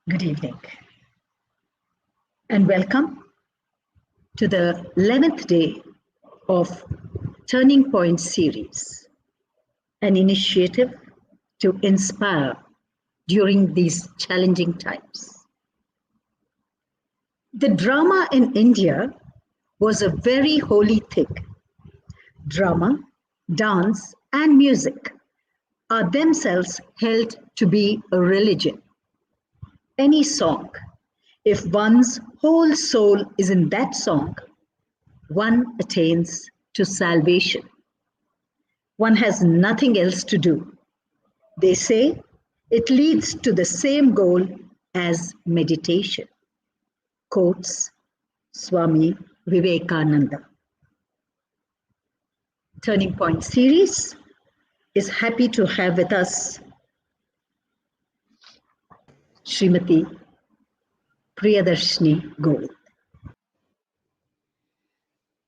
Good evening and welcome to the 11th day of Turning Point series, an initiative to inspire during these challenging times. The drama in India was a very holy thing. Drama, dance, and music are themselves held to be a religion. Any song, if one's whole soul is in that song, one attains to salvation. One has nothing else to do. They say it leads to the same goal as meditation. Quotes Swami Vivekananda. Turning Point series is happy to have with us Smt.Priyadarsini Govind.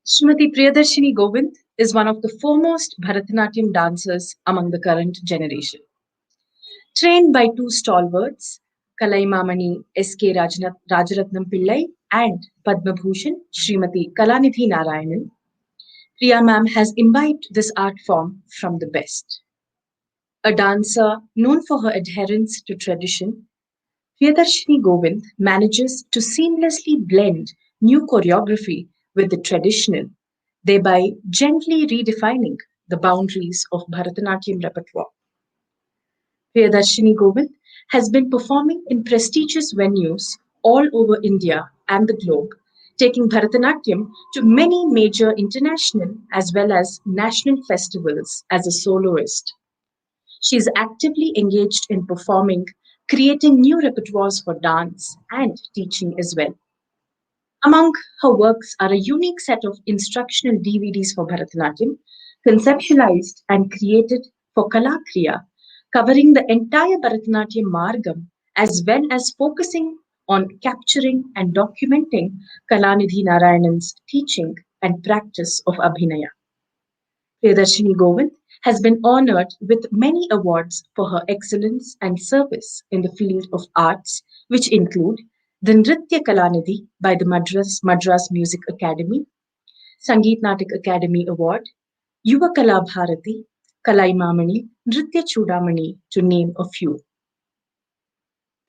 Smt.Priyadarsini Govind is one of the foremost Bharatanatyam dancers among the current generation. Trained by two stalwarts, Kalaimamani S.K. Rajaratnam Pillai and Padma Bhushan Smt. Kalanidhi Nayarayan, Priya ma'am has imbibed this art form from the best. A dancer known for her adherence to tradition, Priyadarsini Govind manages to seamlessly blend new choreography with the traditional, thereby gently redefining the boundaries of Bharatanatyam repertoire. Priyadarsini Govind has been performing in prestigious venues all over India and the globe, taking Bharatanatyam to many major international as well as national festivals as a soloist. She is actively engaged in performing, creating new repertoires for dance and teaching as well. Among her works are a unique set of instructional DVDs for Bharatanatyam, conceptualized and created for Kalakriya, covering the entire Bharatanatyam margam, as well as focusing on capturing and documenting Kalanidhi Nayarayan's teaching and practice of abhinaya. Priyadarsini Govind has been honored with many awards for her excellence and service in the field of arts, which include the Nritya Kalanidhi by the Madras Music Academy, Sangeet Natak Akademi Award, Yuva Kala Bharathi, Kalaimamani, Nrityachoodamani, to name a few.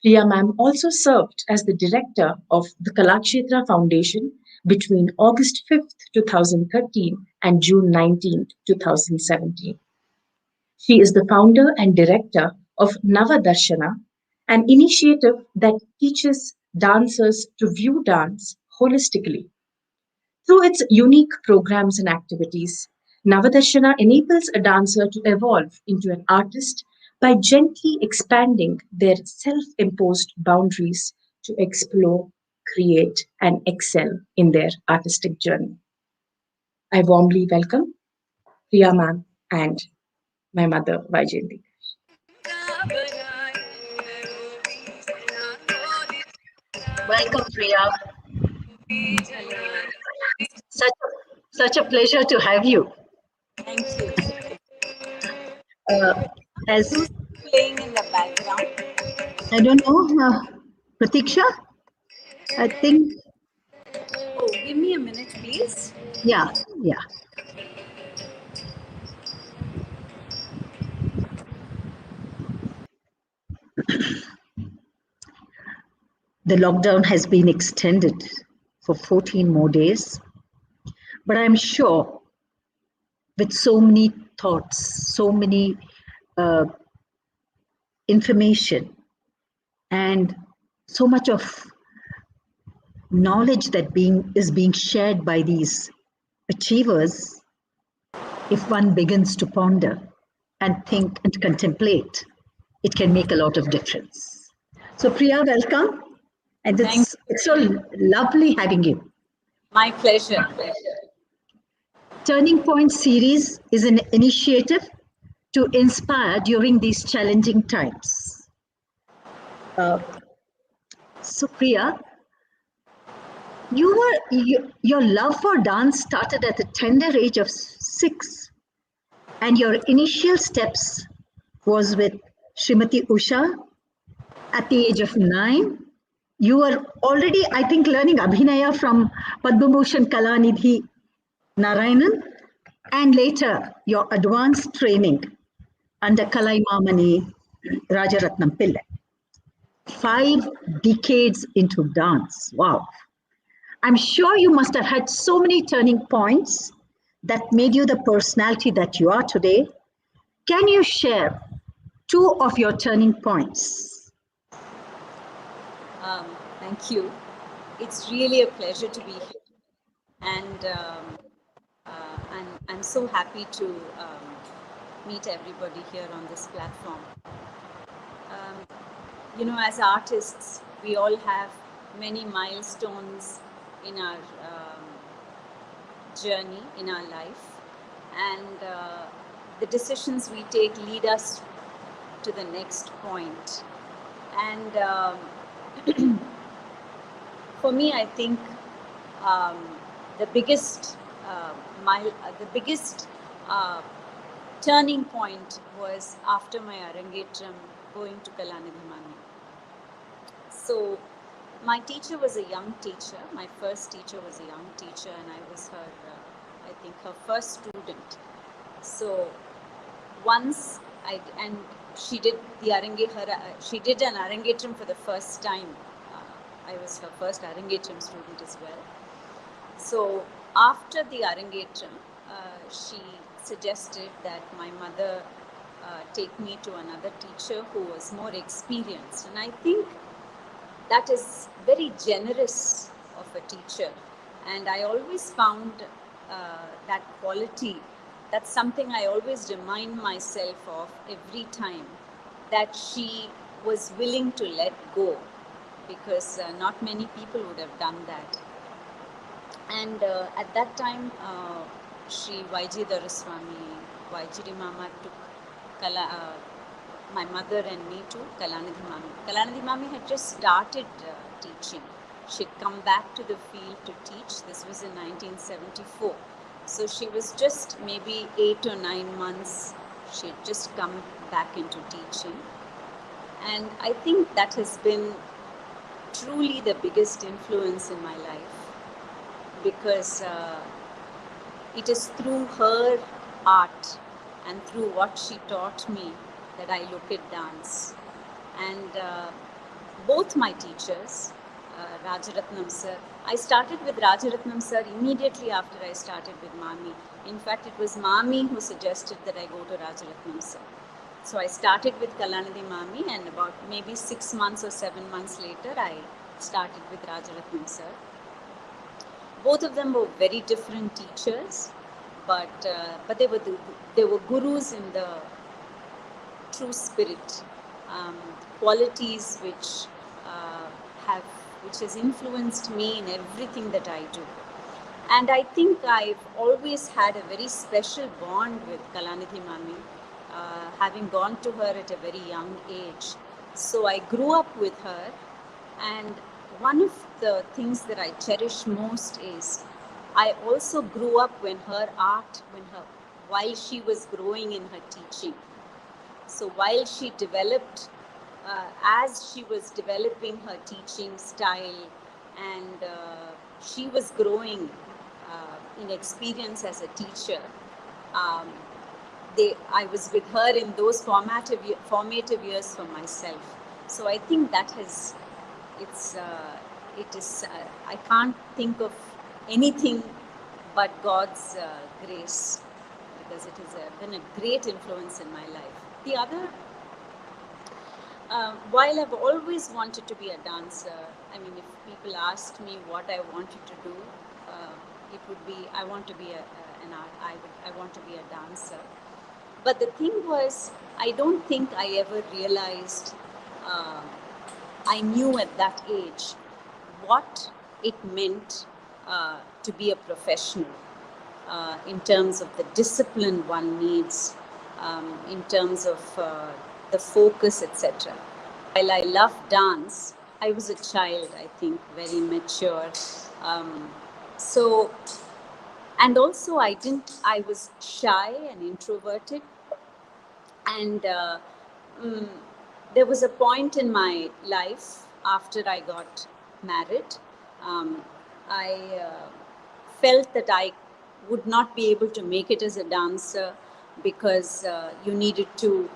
Priya ma'am also served as the director of the Kalakshetra Foundation between August 5th, 2013 and June 19th, 2017. She is the founder and director of Navadarshana, an initiative that teaches dancers to view dance holistically. Through its unique programs and activities, Navadarshana enables a dancer to evolve into an artist by gently expanding their self-imposed boundaries to explore, create, and excel in their artistic journey. I warmly welcome Priya ma'am and my mother, Vyjayanthi. Welcome, Priya. Such a pleasure to have you. Thank you. As Who's playing in the background? I don't know, Pratiksha, I think. Oh, give me a minute, please. Yeah. The lockdown has been extended for 14 more days, but I'm sure with so many thoughts, so many information, and so much of knowledge that is being shared by these achievers, if one begins to ponder and think and contemplate, it can make a lot of difference. So Priya, welcome. And it's so lovely having you. My pleasure. Turning Point series is an initiative to inspire during these challenging times. So Priya, your love for dance started at the tender age of 6, and your initial steps was with Srimati Usha At the age of 9, you were already, I think, learning abhinaya from Padma Bhushan Kalanidhi Narayanan, and later your advanced training under Kalaimamani Rajaratnam Pillai. 5 decades into dance. Wow. I'm sure you must have had so many turning points that made you the personality that you are today. Can you share 2 of your turning points? Thank you. It's really a pleasure to be here, and I'm so happy to meet everybody here on this platform. You know, as artists, we all have many milestones in our journey, in our life, and the decisions we take lead us to the next point. And for me, I think the biggest turning point was after my Arangetram, going to Kalanidhi Mani. So my teacher was a young teacher. My first teacher was a young teacher, and I was her, I think, her first student. So once she did she did an Arangetram for the first time. I was her first Arangetram student as well. So after the Arangetram, she suggested that my mother take me to another teacher who was more experienced. And I think that is very generous of a teacher. And I always found that quality. That's something I always remind myself of every time, that she was willing to let go, because not many people would have done that. And at that time, Shri Vyjayanthi, Vajiri Mama took my mother and me to Kalanidhi Mami. Kalanidhi Mami had just started teaching. She'd come back to the field to teach. This was in 1974. So she was just maybe 8 or 9 months. She had just come back into teaching. And I think that has been truly the biggest influence in my life, because it is through her art and through what she taught me that I look at dance. And both my teachers, Rajaratnam sir, I started with Rajaratnam sir immediately after I started with Mami. In fact, it was Mami who suggested that I go to Rajaratnam sir. So I started with Kalanidhi Mami, and about maybe 6 months or 7 months later, I started with Rajaratnam sir. Both of them were very different teachers, but they were gurus in the true spirit, qualities which has influenced me in everything that I do. And I think I've always had a very special bond with Kalanidhi Mami, having gone to her at a very young age. So I grew up with her, and one of the things that I cherish most is I also grew up while she was growing in her teaching. So while she developed, as she was developing her teaching style, and she was growing in experience as a teacher, I was with her in those formative years for myself. So I think that I can't think of anything but God's grace, because it has been a great influence in my life. The other, while I've always wanted to be a dancer, I mean, if people asked me what I wanted to do, it would be, I want to be I want to be a dancer. But the thing was, I don't think I ever realized, I knew at that age what it meant to be a professional, in terms of the discipline one needs, in terms of the focus, etc. While I love dance, I was a child, I think, very mature. And also I was shy and introverted. And there was a point in my life after I got married. I felt that I would not be able to make it as a dancer because you needed to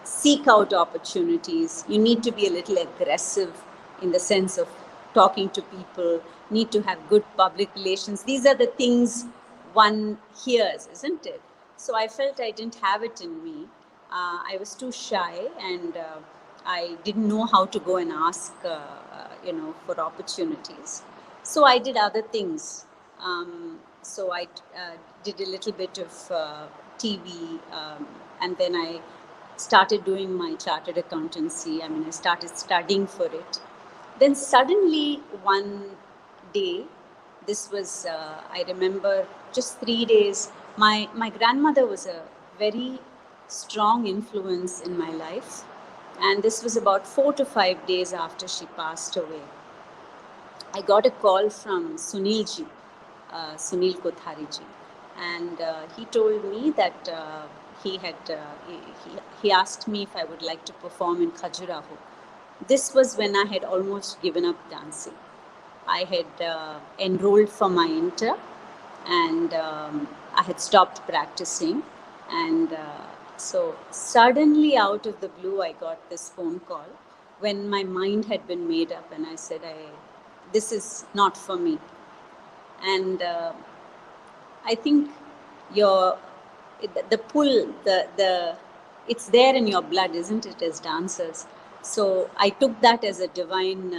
seek out opportunities. You need to be a little aggressive in the sense of talking to people, need to have good public relations. These are the things one hears, isn't it? So I felt I didn't have it in me. I was too shy, and I didn't know how to go and ask, for opportunities. So I did other things. So I did a little bit of TV, and then I started doing my chartered accountancy. I started studying for it. Then suddenly one day, this was, I remember, just 3 days. My grandmother was a very strong influence in my life. And this was about 4 to 5 days after she passed away. I got a call from Sunil Kothari ji, and he told me that he asked me if I would like to perform in Khajuraho. This was when I had almost given up dancing. I had enrolled for my inter, and I had stopped practicing, and so suddenly out of the blue I got this phone call when my mind had been made up, and I said, this is not for me. And I think the pull, it's there in your blood, isn't it, as dancers? So I took that as a divine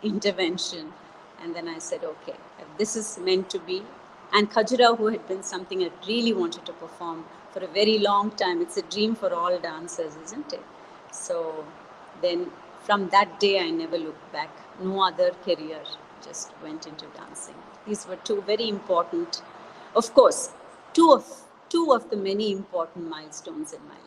intervention, and then I said, okay, if this is meant to be. And Khajuraho had been something I really wanted to perform for a very long time. It's a dream for all dancers, isn't it? So then from that day, I never looked back. No other career, just went into dancing. These were two very important, of course, two of the many important milestones in my life.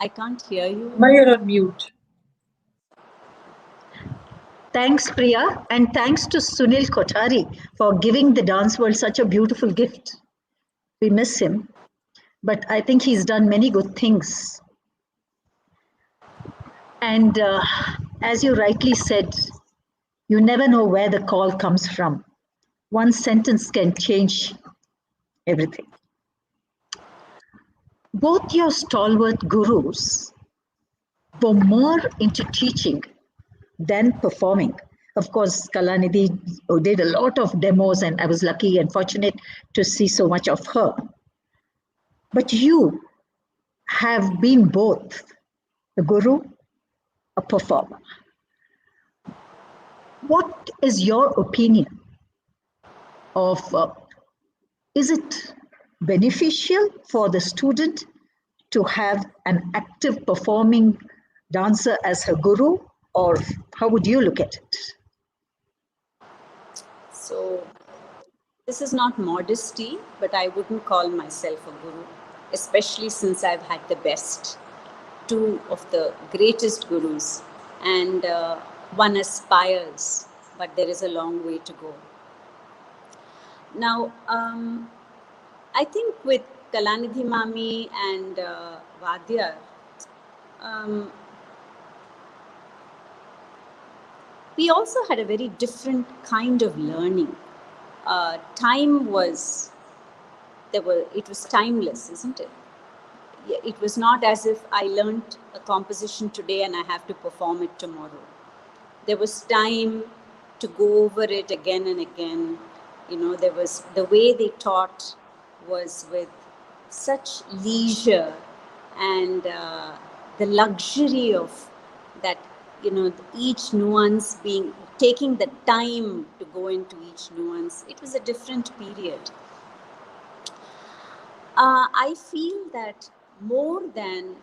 I can't hear you. You're on mute. Thanks, Priya, and thanks to Sunil Kothari for giving the dance world such a beautiful gift. We miss him, but I think he's done many good things. And as you rightly said, you never know where the call comes from. One sentence can change everything. Both your stalwart gurus were more into teaching than performing. Of course, Kalanidhi did a lot of demos, and I was lucky and fortunate to see so much of her. But you have been both a guru, a performer. What is your opinion of, is it beneficial for the student to have an active performing dancer as her guru, or how would you look at it? So this is not modesty, but I wouldn't call myself a guru, especially since I've had the best, two of the greatest gurus, and one aspires, but there is a long way to go. Now, I think with Kalanidhi Mami and Vadyar, we also had a very different kind of learning. Time was, it was timeless, isn't it? It was not as if I learned a composition today and I have to perform it tomorrow. There was time to go over it again and again. There was, the way they taught was with such leisure and the luxury of that, each nuance taking the time to go into each nuance. It was a different period. I feel that more than,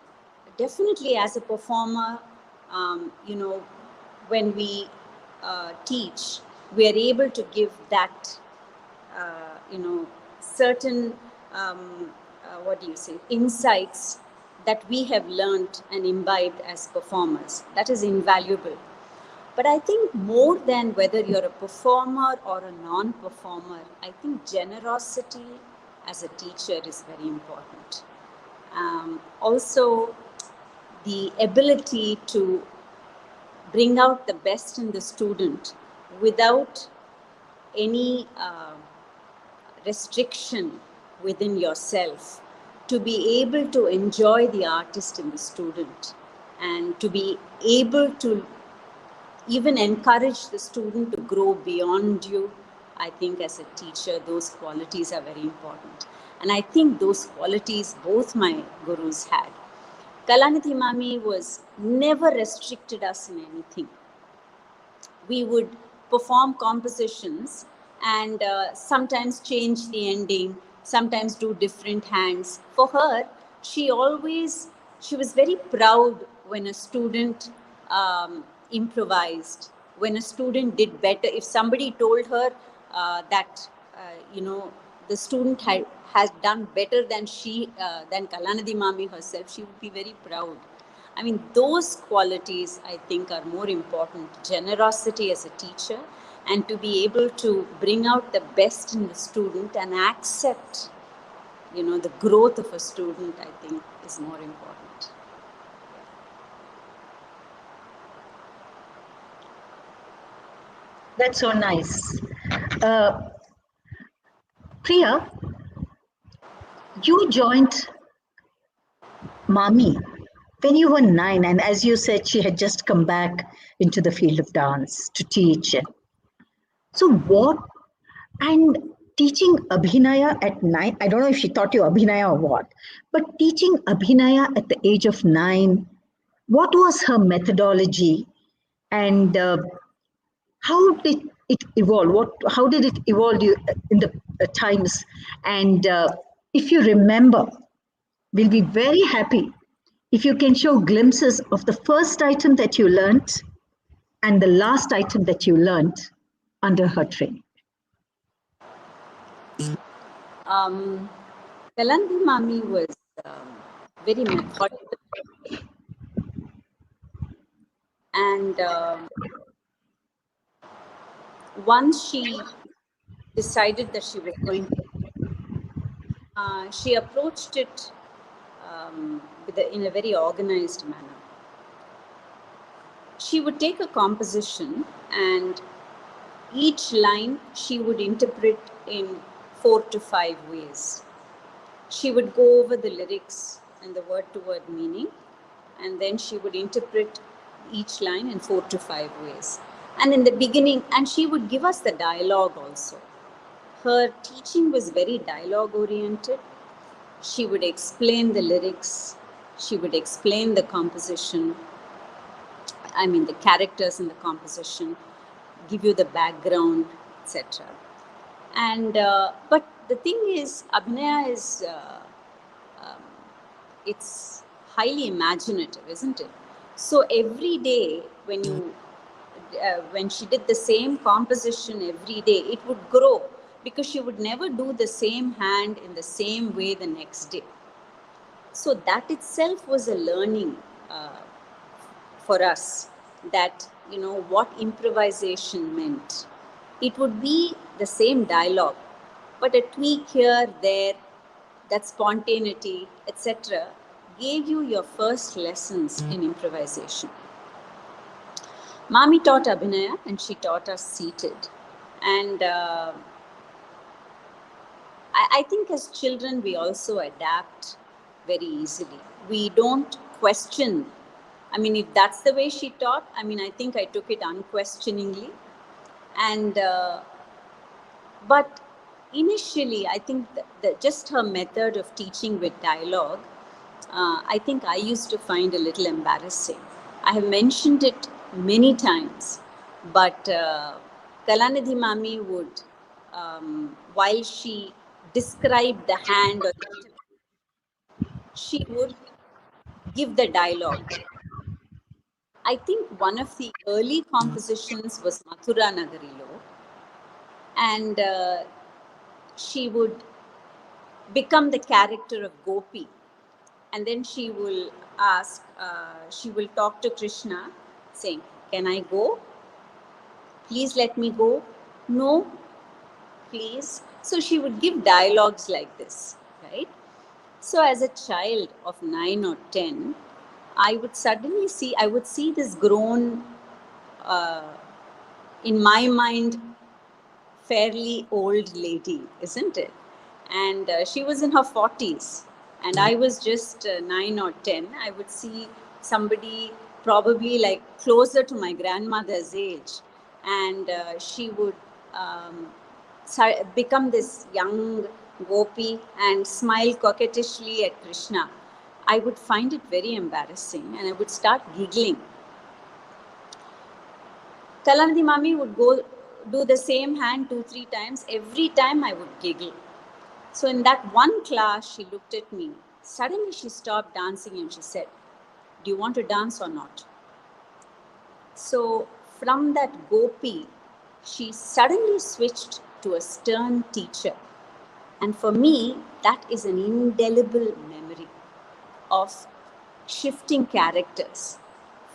definitely as a performer, when we teach, we are able to give that, certain, insights that we have learned and imbibed as performers. That is invaluable. But I think more than whether you're a performer or a non-performer, I think generosity as a teacher is very important. Also, the ability to bring out the best in the student without any restriction within yourself, to be able to enjoy the artist in the student and to be able to even encourage the student to grow beyond you. I think as a teacher, those qualities are very important. And I think those qualities both my gurus had. Kalanidhi Mami was never restricted us in anything. We would perform compositions and sometimes change the ending, sometimes do different hands. For her, she was very proud when a student improvised, when a student did better. If somebody told her that, the student has done better than than Kalanidhi Mami herself, she would be very proud. I mean, those qualities, I think, are more important. Generosity as a teacher, and to be able to bring out the best in the student and accept, the growth of a student, I think, is more important. That's so nice. Priya, you joined Mami when you were 9, and as you said, she had just come back into the field of dance to teach. So what, and teaching abhinaya at 9, I don't know if she taught you abhinaya or what, but teaching abhinaya at the age of 9, what was her methodology, and how did it evolve? How did it evolve in the times? And if you remember, we'll be very happy if you can show glimpses of the first item that you learnt and the last item that you learnt under her training. Kalanidhi Mami was very methodical, and once she decided that she was going to, she approached it in a very organized manner. She would take a composition, and each line she would interpret in 4 to 5 ways. She would go over the lyrics and the word-to-word meaning, and then she would interpret each line in 4 to 5 ways. And in the beginning, and she would give us the dialogue also. Her teaching was very dialogue-oriented. She would explain the lyrics, she would explain the composition, the characters in the composition, give you the background, etc. And but the thing is, abhinaya is it's highly imaginative, isn't it? So every day when she did the same composition every day, it would grow, because she would never do the same hand in the same way the next day. So that itself was a learning for us, that what improvisation meant. It would be the same dialogue, but a tweak here, there, that spontaneity, etc., gave you your first lessons in improvisation. Mami taught abhinaya, and she taught us seated. And I think as children, we also adapt very easily. We don't question. If that's the way she taught, I think I took it unquestioningly. And but initially, I think that just her method of teaching with dialogue, I think I used to find a little embarrassing. I have mentioned it many times, but Kalanidhi Mami would, while she described the hand, she would give the dialogue. I think one of the early compositions was Mathura Nagarilo, and she would become the character of Gopi, and then she will talk to Krishna saying, "Can I go? Please let me go. No, please. So she would give dialogues like this, right? So as a child of 9 or 10, I would see this grown, uh, in my mind, fairly old lady, isn't it? And she was in her 40s, and I was just 9 or 10. I would see somebody probably like closer to my grandmother's age, and she would become this young gopi and smile coquettishly at Krishna. I would find it very embarrassing, and I would start giggling. Kalanidhi Mami would go do the same hand 2-3 times. Every time I would giggle. So in that one class, she looked at me. Suddenly she stopped dancing and she said, "Do you want to dance or not?" So from that gopi, she suddenly switched to a stern teacher. And for me, that is an indelible memory of shifting characters.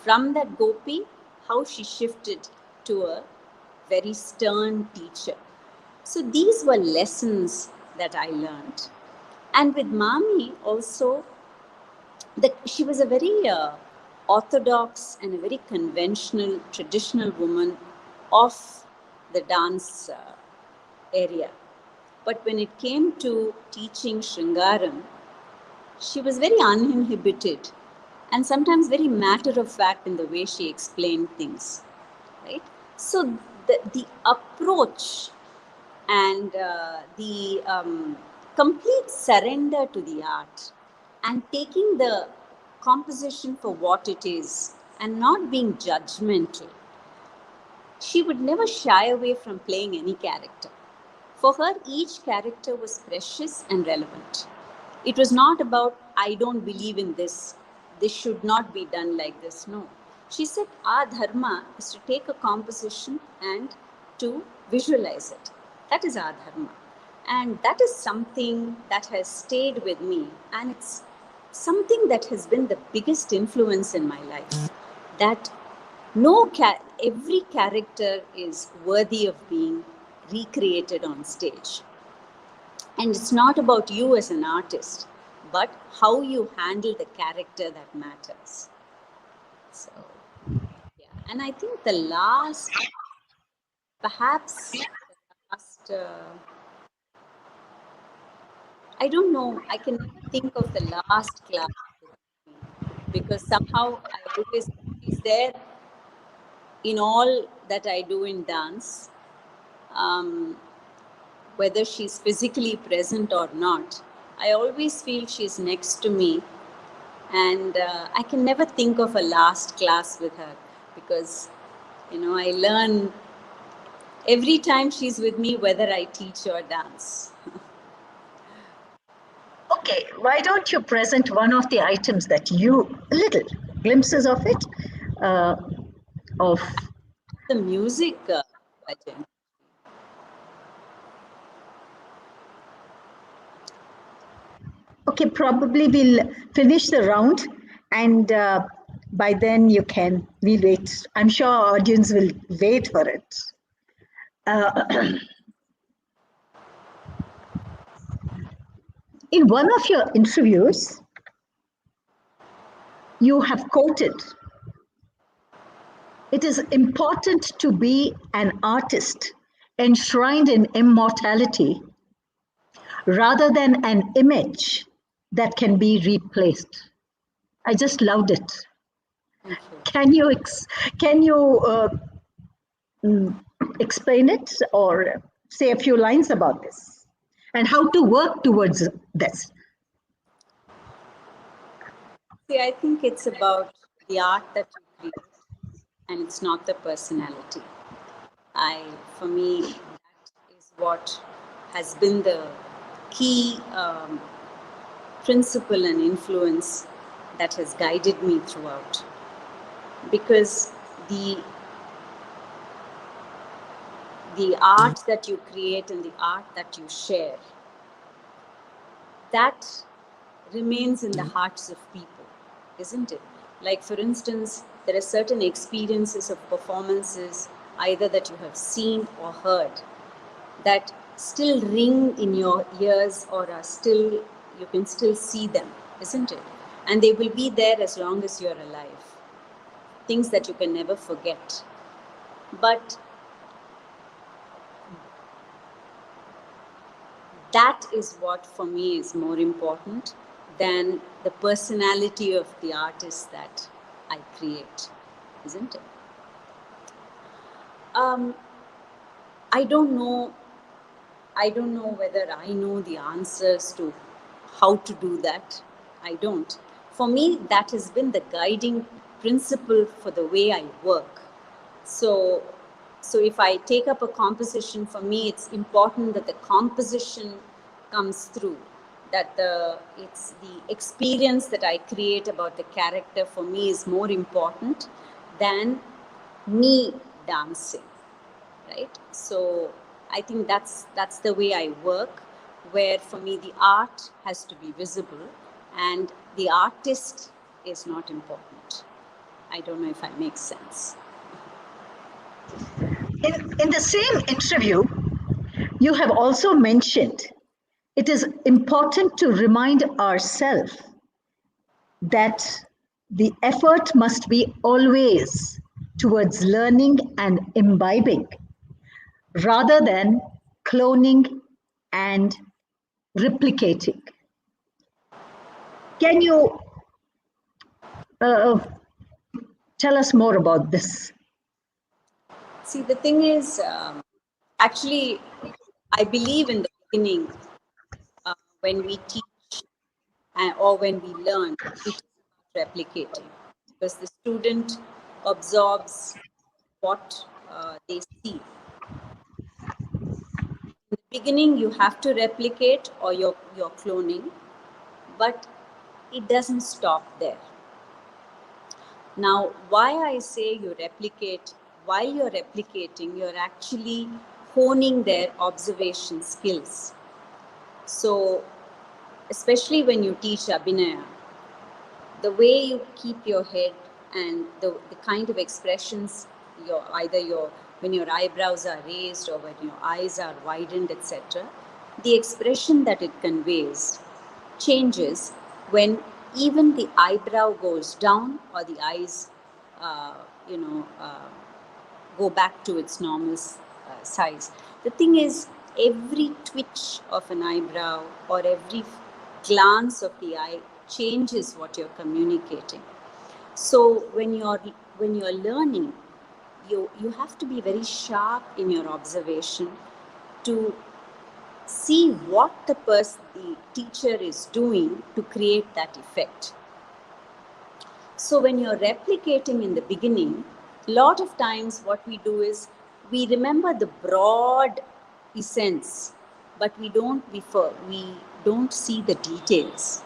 From that gopi, how she shifted to a very stern teacher. So these were lessons that I learned. And with Mami also, she was a very orthodox and a very conventional, traditional woman of the dance area. But when it came to teaching Shringaram, she was very uninhibited and sometimes very matter of fact in the way she explained things, right? So the approach and the complete surrender to the art and taking the composition for what it is and not being judgmental. She would never shy away from playing any character. For her, each character was precious and relevant. It was not about, I don't believe in this should not be done like this. No. She said, our dharma is to take a composition and to visualize it. That is our dharma. And that is something that has stayed with me. And it's something that has been the biggest influence in my life. That every character is worthy of being recreated on stage. And it's not about you as an artist, but how you handle the character that matters. So, yeah. And I think I don't know, I can think of the last class because somehow I always, she's there in all that I do in dance. Whether she's physically present or not, I always feel she's next to me, and I can never think of a last class with her because, I learn every time she's with me, whether I teach or dance. Okay, why don't you present one of the items that little glimpses of it, of the music, Vyjayanthi. Okay, probably we'll finish the round, and by then we'll wait. I'm sure our audience will wait for it. In one of your interviews, you have quoted, "It is important to be an artist enshrined in immortality rather than an image that can be replaced." I just loved it. Can you explain it or say a few lines about this and how to work towards this? See, I think it's about the art that you create, and it's not the personality. For me, that is what has been the key principle and influence that has guided me throughout. Because the art that you create and the art that you share, that remains in the hearts of people, isn't it? Like, for instance, there are certain experiences of performances, either that you have seen or heard, that still ring in your ears, or are still, you can still see them, isn't it? And they will be there as long as you're alive. Things that you can never forget. But that is what for me is more important than the personality of the artist that I create, isn't it? I don't know whether I know the answers to how to do that. I don't. For me, that has been the guiding principle for the way I work. So if I take up a composition, for me, it's important that the composition comes through, that it's the experience that I create about the character for me is more important than me dancing, right? So I think that's the way I work, where for me the art has to be visible and the artist is not important. I don't know if I make sense. In the same interview, you have also mentioned it is important to remind ourselves that the effort must be always towards learning and imbibing rather than cloning and replicating. Can you tell us more about this? See, the thing is, actually, I believe in the beginning, when we teach or when we learn, it is about replicating, because the student absorbs what they see. In the beginning, you have to replicate or you're cloning, but it doesn't stop there. Now, why I say you replicate, while you're replicating, you're actually honing their observation skills. So, especially when you teach abhinaya, the way you keep your head and the kind of expressions, when your eyebrows are raised or when your eyes are widened, etc., the expression that it conveys changes when even the eyebrow goes down or the eyes, go back to its normal size. The thing is, every twitch of an eyebrow or every glance of the eye changes what you're communicating. So when you're learning, you have to be very sharp in your observation to see what the teacher is doing to create that effect. So when you're replicating in the beginning, a lot of times what we do is we remember the broad essence, but we don't see the details.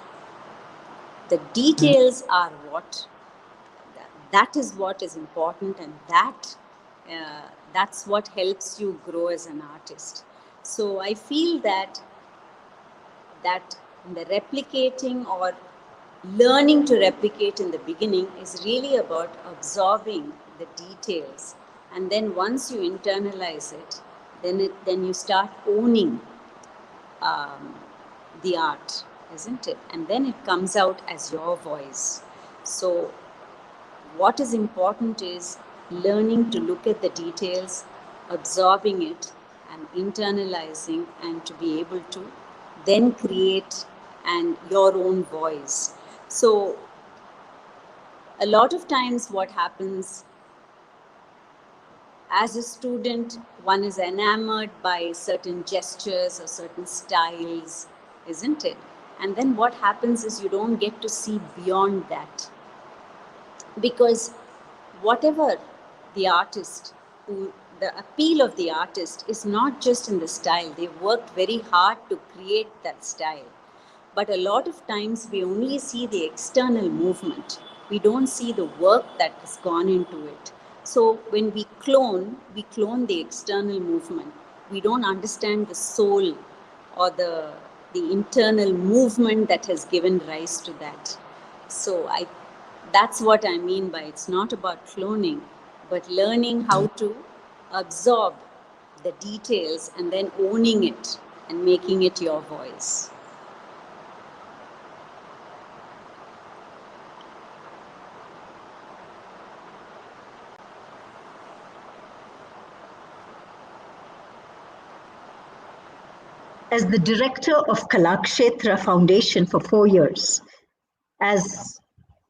The details are that is what is important, and that's what helps you grow as an artist. So I feel that the replicating or learning to replicate in the beginning is really about absorbing the details, and then once you internalize it, then you start owning the art, isn't it? And then it comes out as your voice. So what is important is learning to look at the details, absorbing it and internalizing, and to be able to then create and your own voice. So a lot of times what happens, as a student, one is enamored by certain gestures or certain styles, isn't it? And then what happens is you don't get to see beyond that. Because whatever the artist, the appeal of the artist is not just in the style. They worked very hard to create that style. But a lot of times we only see the external movement. We don't see the work that has gone into it. So when we clone the external movement. We don't understand the soul or the internal movement that has given rise to that. So that's what I mean by it's not about cloning, but learning how to absorb the details, and then owning it and making it your voice. As the director of Kalakshetra Foundation for 4 years, as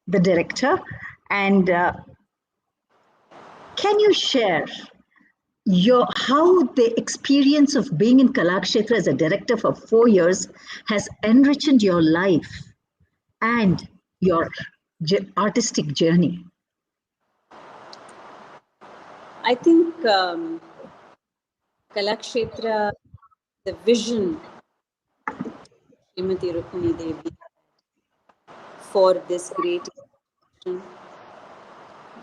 the director, and can you share how the experience of being in Kalakshetra as a director for 4 years has enriched your life and your artistic journey? I think Kalakshetra, the vision Srimati Rukmini Devi for this great institution,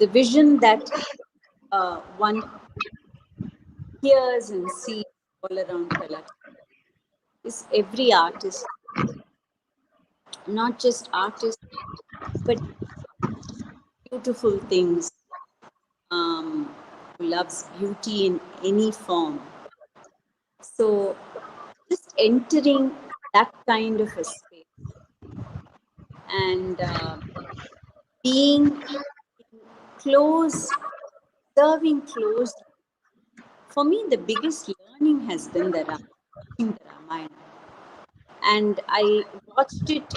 the vision that one hears and sees all around Kalakshetra is every artist, not just artists, but beautiful things, who loves beauty in any form. So just entering that kind of a space and being close, serving close. For me, the biggest learning has been the Ramayana. And I watched it,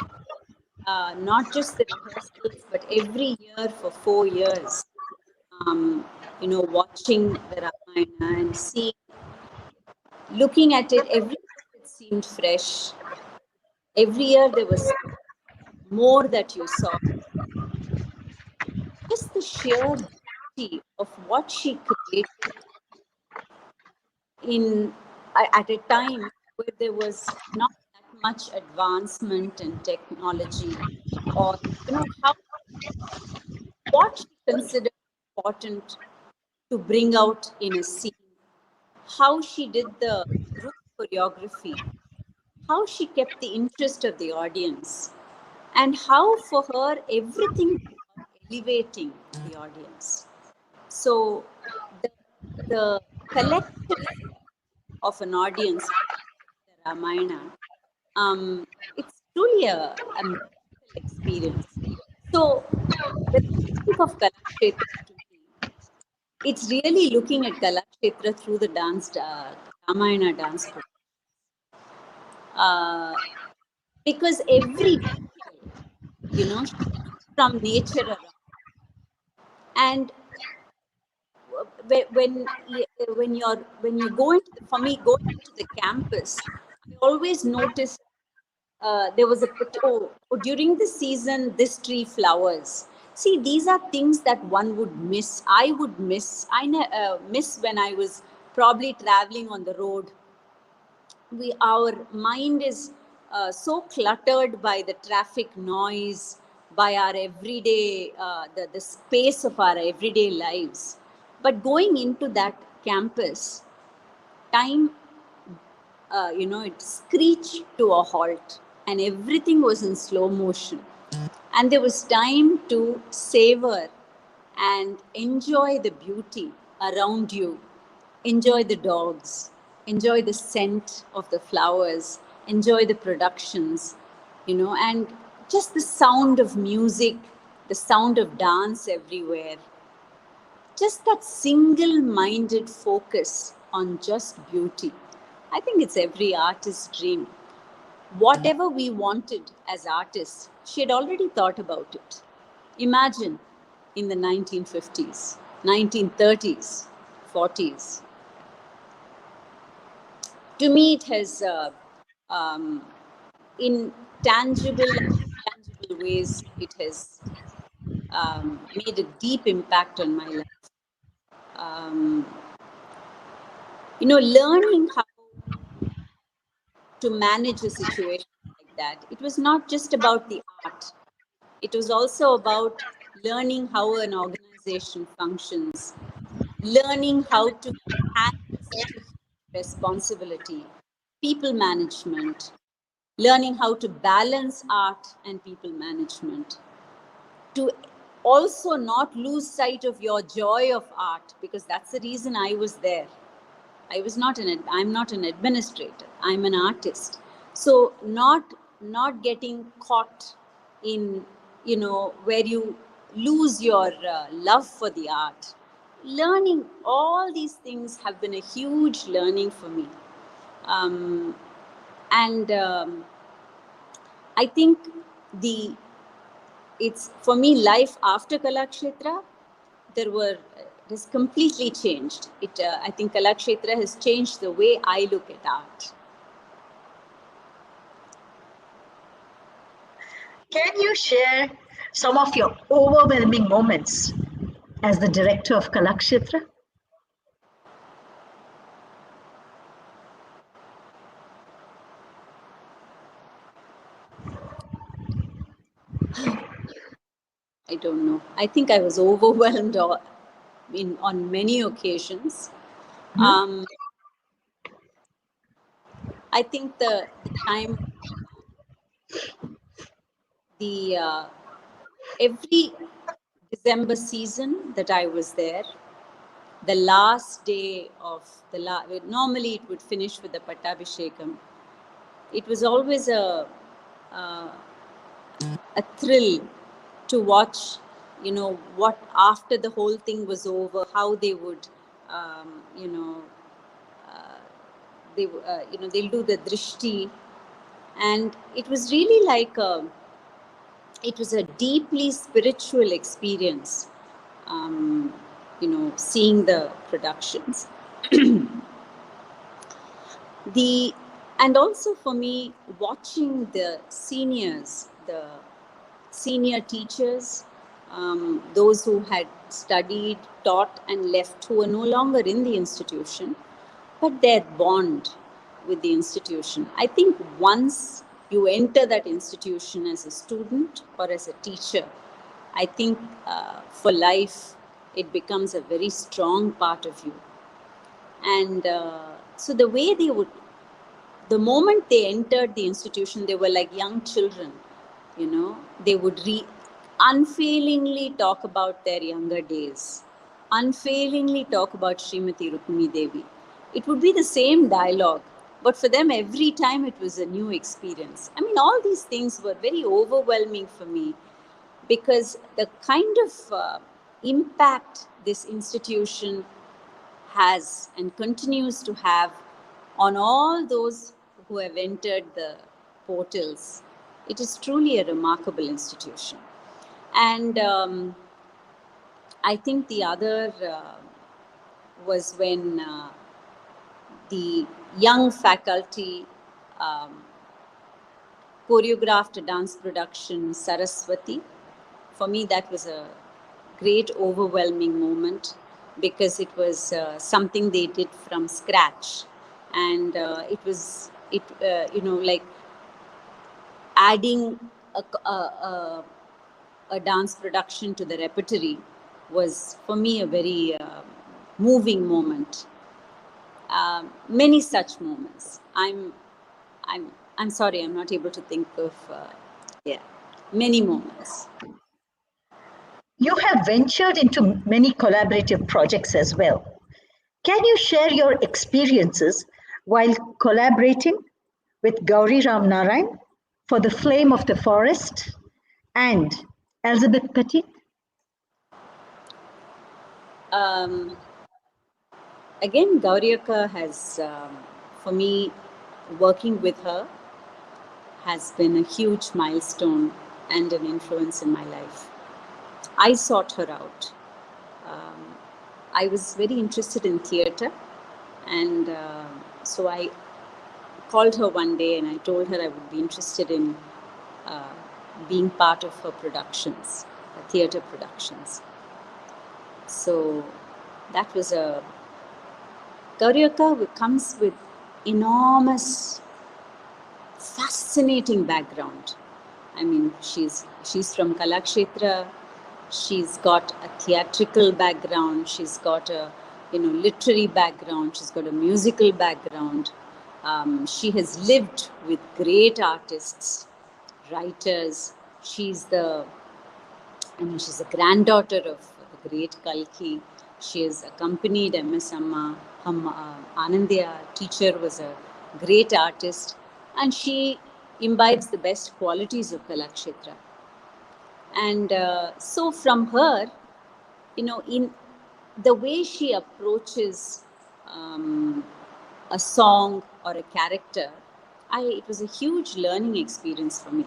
not just the rehearsals, but every year for 4 years. Watching the Ramayana and looking at it, every year it seemed fresh. Every year there was more that you saw. Just the sheer beauty of what she created at a time where there was not that much advancement in technology, or what she considered important to bring out in a scene, how she did the group choreography, how she kept the interest of the audience, and how for her everything was elevating the audience. So the collective of an audience, the Ramayana, it's truly a magical experience. So when I think of Kalakshetra to me, it's really looking at Kalakshetra through the Ramayana dance program. Because every detail, from nature around. And when you go into for me going into the campus, I always noticed there was during the season this tree flowers. See, these are things that one would miss. I would miss. Miss when I was probably traveling on the road. Our mind is so cluttered by the traffic noise, by our everyday, the space of our everyday lives. But going into that campus, time, it screeched to a halt, and everything was in slow motion. And there was time to savor and enjoy the beauty around you, enjoy the dogs, enjoy the scent of the flowers, enjoy the productions, and just the sound of music, the sound of dance everywhere. Just that single-minded focus on just beauty. I think it's every artist's dream. Whatever we wanted as artists, she had already thought about it. Imagine in the 1950s, 1930s, 40s. To me, it has, in tangible and intangible ways, it has made a deep impact on my life. Learning how to manage a situation like that. It was not just about the art. It was also about learning how an organization functions, learning how to handle responsibility, people management, learning how to balance art and people management, to also not lose sight of your joy of art, because that's the reason I was there. I'm not an administrator. I'm an artist. So not getting caught in, where you lose your love for the art. Learning all these things have been a huge learning for me. And I think it's for me, life after Kalakshetra, it has completely changed. I think Kalakshetra has changed the way I look at art. Can you share some of your overwhelming moments as the director of Kalakshetra? I don't know. I think I was overwhelmed on many occasions. Mm-hmm. I think the time, every December season that I was there, the last day of normally it would finish with the Pattabhishekam. It was always a thrill to watch, what after the whole thing was over, how they would, they'll do the drishti, and it was really like it was a deeply spiritual experience, seeing the productions. And also for me, watching the senior teachers, those who had studied, taught, and left, who were no longer in the institution, but their bond with the institution. I think once you enter that institution as a student or as a teacher, I think for life, it becomes a very strong part of you. And so the way the moment they entered the institution, they were like young children, they would unfailingly talk about their younger days, unfailingly talk about Srimati Rukmini Devi. It would be the same dialogue, but for them, every time it was a new experience. I mean, all these things were very overwhelming for me, because the kind of impact this institution has and continues to have on all those who have entered the portals, it is truly a remarkable institution. And I think the other was when the young faculty choreographed a dance production, Saraswati. For me, that was a great overwhelming moment, because it was something they did from scratch. And it was, like adding a dance production to the repertory was for me a very moving moment. Many such moments. I'm sorry, I'm not able to think of many moments. You have ventured into many collaborative projects as well. Can you share your experiences while collaborating with Gauri Ram Narayan for The Flame of the Forest and Elizabeth Petit? Again, Gauri Akka has, for me, working with her has been a huge milestone and an influence in my life. I sought her out. I was very interested in theatre, and so I called her one day and I told her I would be interested in being part of her productions, her theatre productions. So that was Gauri Akka comes with enormous, fascinating background. I mean, she's from Kalakshetra. She's got a theatrical background. She's got a literary background. She's got a musical background. She has lived with great artists, writers. She's a granddaughter of the great Kalki. She has accompanied MS Amma Anandya teacher was a great artist, and she imbibes the best qualities of Kalakshetra. And so from her, in the way she approaches a song or a character, it was a huge learning experience for me.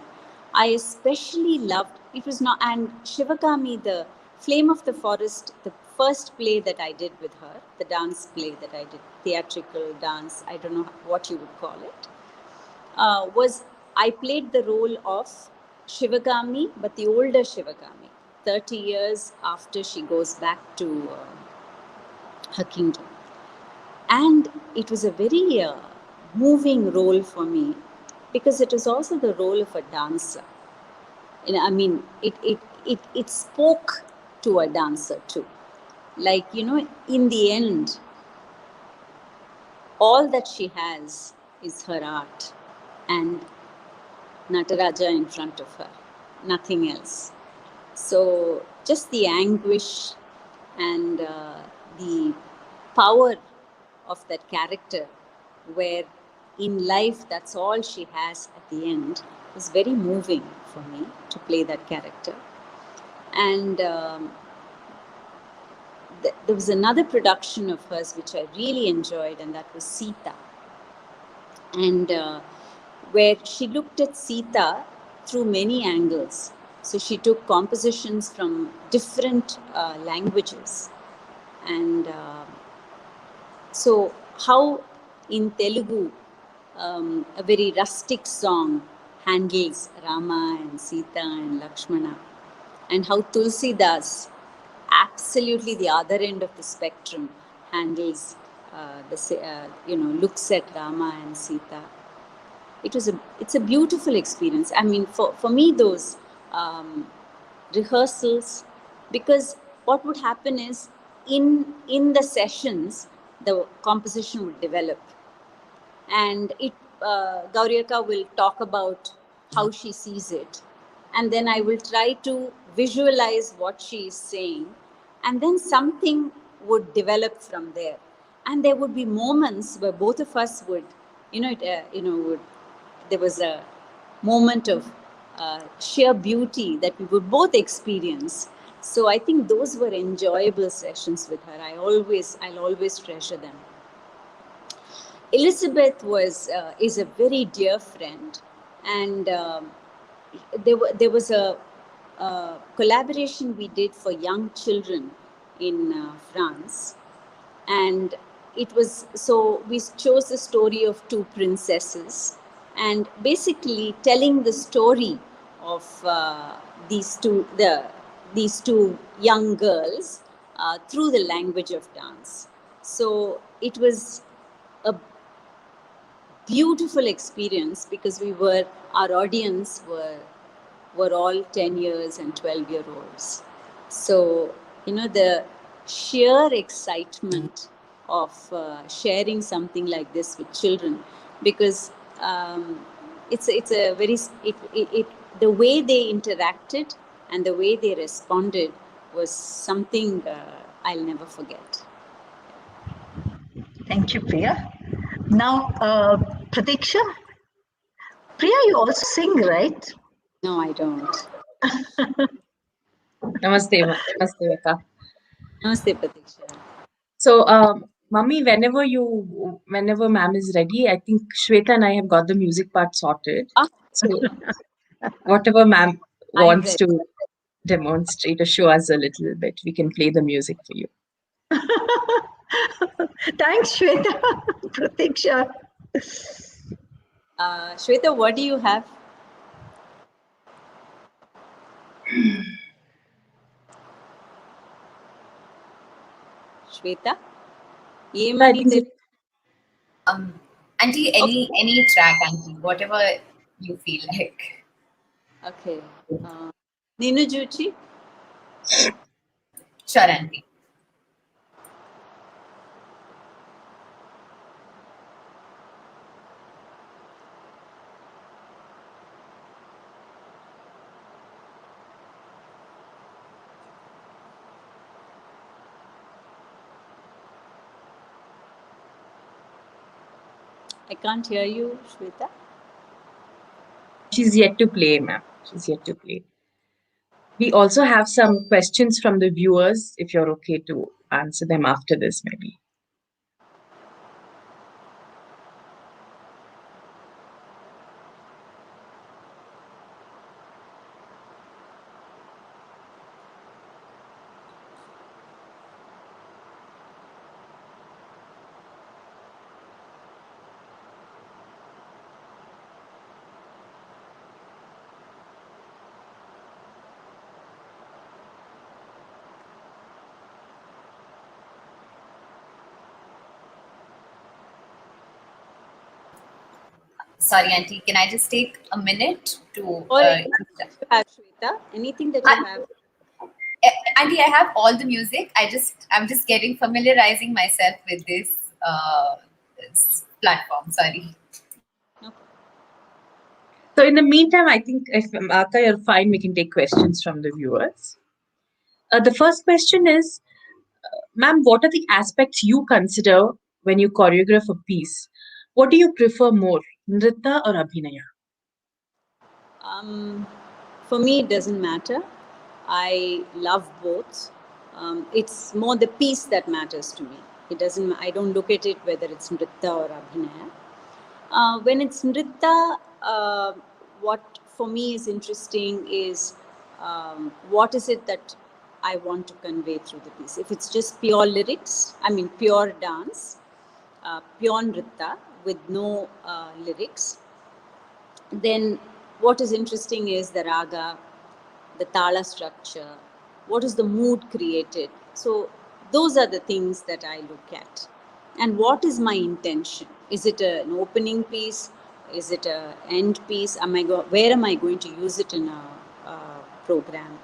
I especially loved, it was not, and Shivakami, the Flame of the Forest, the first play that I did with her, the dance play that I did, theatrical dance, I don't know what you would call it, was I played the role of Shivagami, but the older Shivagami, 30 years after she goes back to her kingdom. And it was a very moving role for me because it was also the role of a dancer. I mean, it spoke to a dancer too. Like, in the end, all that she has is her art and Nataraja in front of her, nothing else. So just the anguish and the power of that character, where in life that's all she has at the end, was very moving for me to play that character. And there was another production of hers which I really enjoyed, and that was Sita. And where she looked at Sita through many angles. So she took compositions from different languages. And so how in Telugu, a very rustic song handles Rama and Sita and Lakshmana, and how Tulsidas, absolutely the other end of the spectrum, handles looks at Rama and Sita. It's a beautiful experience. I mean, for me, those rehearsals, because what would happen is in the sessions, the composition would develop, and Gauriaka will talk about how she sees it, and then I will try to visualize what she is saying, and then something would develop from there, and there would be moments where both of us would, there was a moment of sheer beauty that we would both experience. So I think those were enjoyable sessions with her. I'll always treasure them. Elizabeth is a very dear friend, and there was a collaboration we did for young children in France, and we chose the story of two princesses, and basically telling the story of these two young girls through the language of dance. So it was a beautiful experience because our audience were all 10 years and 12-year-olds. So, the sheer excitement of sharing something like this with children, because it's a very, the way they interacted and the way they responded was something I'll never forget. Thank you, Priya. Now, Pratiksha, Priya, you also sing, right? No, I don't. Namaste, Vika. Namaste, Pratiksha. So, Mummy, whenever ma'am is ready, I think Shweta and I have got the music part sorted. So, whatever ma'am wants to demonstrate or show us a little bit, we can play the music for you. Thanks, Shweta. Pratiksha. Shweta, what do you have? Shweta? Auntie, any track, Auntie, whatever you feel like. Okay. Ninu Juchi? Sure, Auntie. I can't hear you, Shweta. She's yet to play, ma'am. She's yet to play. We also have some questions from the viewers, if you're okay to answer them after this, maybe. Sorry, Auntie, can I just take a minute to... Or anything that you have, Shweta? Anything that you have? Auntie, I have all the music. I'm just getting familiarizing myself with this platform. Sorry. No. So in the meantime, I think if Aka, you're fine, we can take questions from the viewers. The first question is, ma'am, what are the aspects you consider when you choreograph a piece? What do you prefer more, nritya or abhinaya? For me, it doesn't matter. I love both. It's more the piece that matters to me. It doesn't. I don't look at it whether it's nritya or abhinaya. When it's nritya, what for me is interesting is what is it that I want to convey through the piece. If it's just pure lyrics, I mean pure dance, pure nritya with no lyrics, then what is interesting is the raga, the tala structure, what is the mood created. So those are the things that I look at. And what is my intention? Is it an opening piece? Is it an end piece? Where am I going to use it in a program?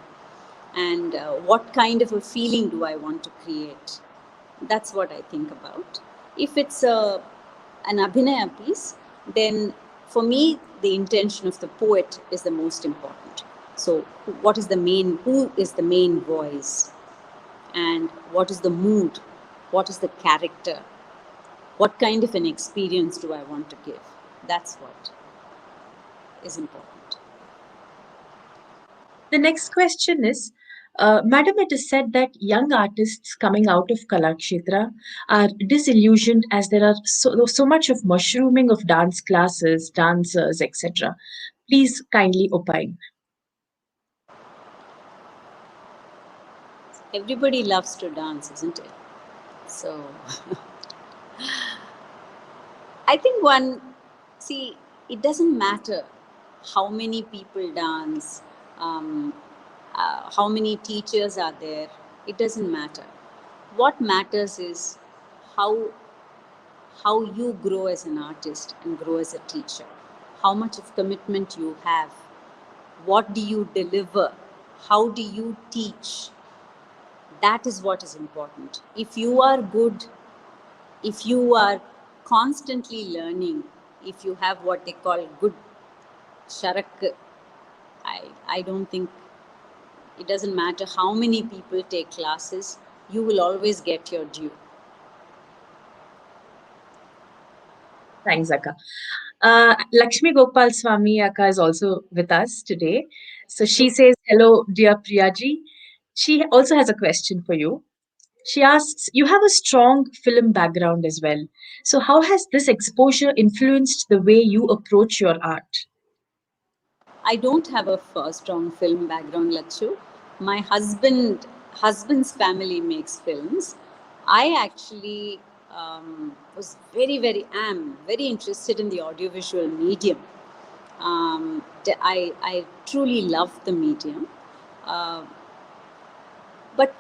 And what kind of a feeling do I want to create? That's what I think about. If it's an abhinaya piece, then for me, the intention of the poet is the most important. So who is the main voice? And what is the mood? What is the character? What kind of an experience do I want to give? That's what is important. The next question is, Madam, it is said that young artists coming out of Kalakshetra are disillusioned as there are so much of mushrooming of dance classes, dancers, etc. Please kindly opine. Everybody loves to dance, isn't it? So I think it doesn't matter how many people dance, how many teachers are there. It doesn't matter. What matters is how you grow as an artist and grow as a teacher. How much of commitment you have. What do you deliver? How do you teach? That is what is important. If you are good, if you are constantly learning, if you have what they call good sharak, I don't think it doesn't matter how many people take classes, you will always get your due. Thanks, Akka. Lakshmi Gopal Swami Akka is also with us today. So she says, hello, dear Priyaji. She also has a question for you. She asks, you have a strong film background as well. So how has this exposure influenced the way you approach your art? I don't have a strong film background, Lakshu. My husband's family makes films. I actually was am very interested in the audiovisual medium. I truly love the medium. But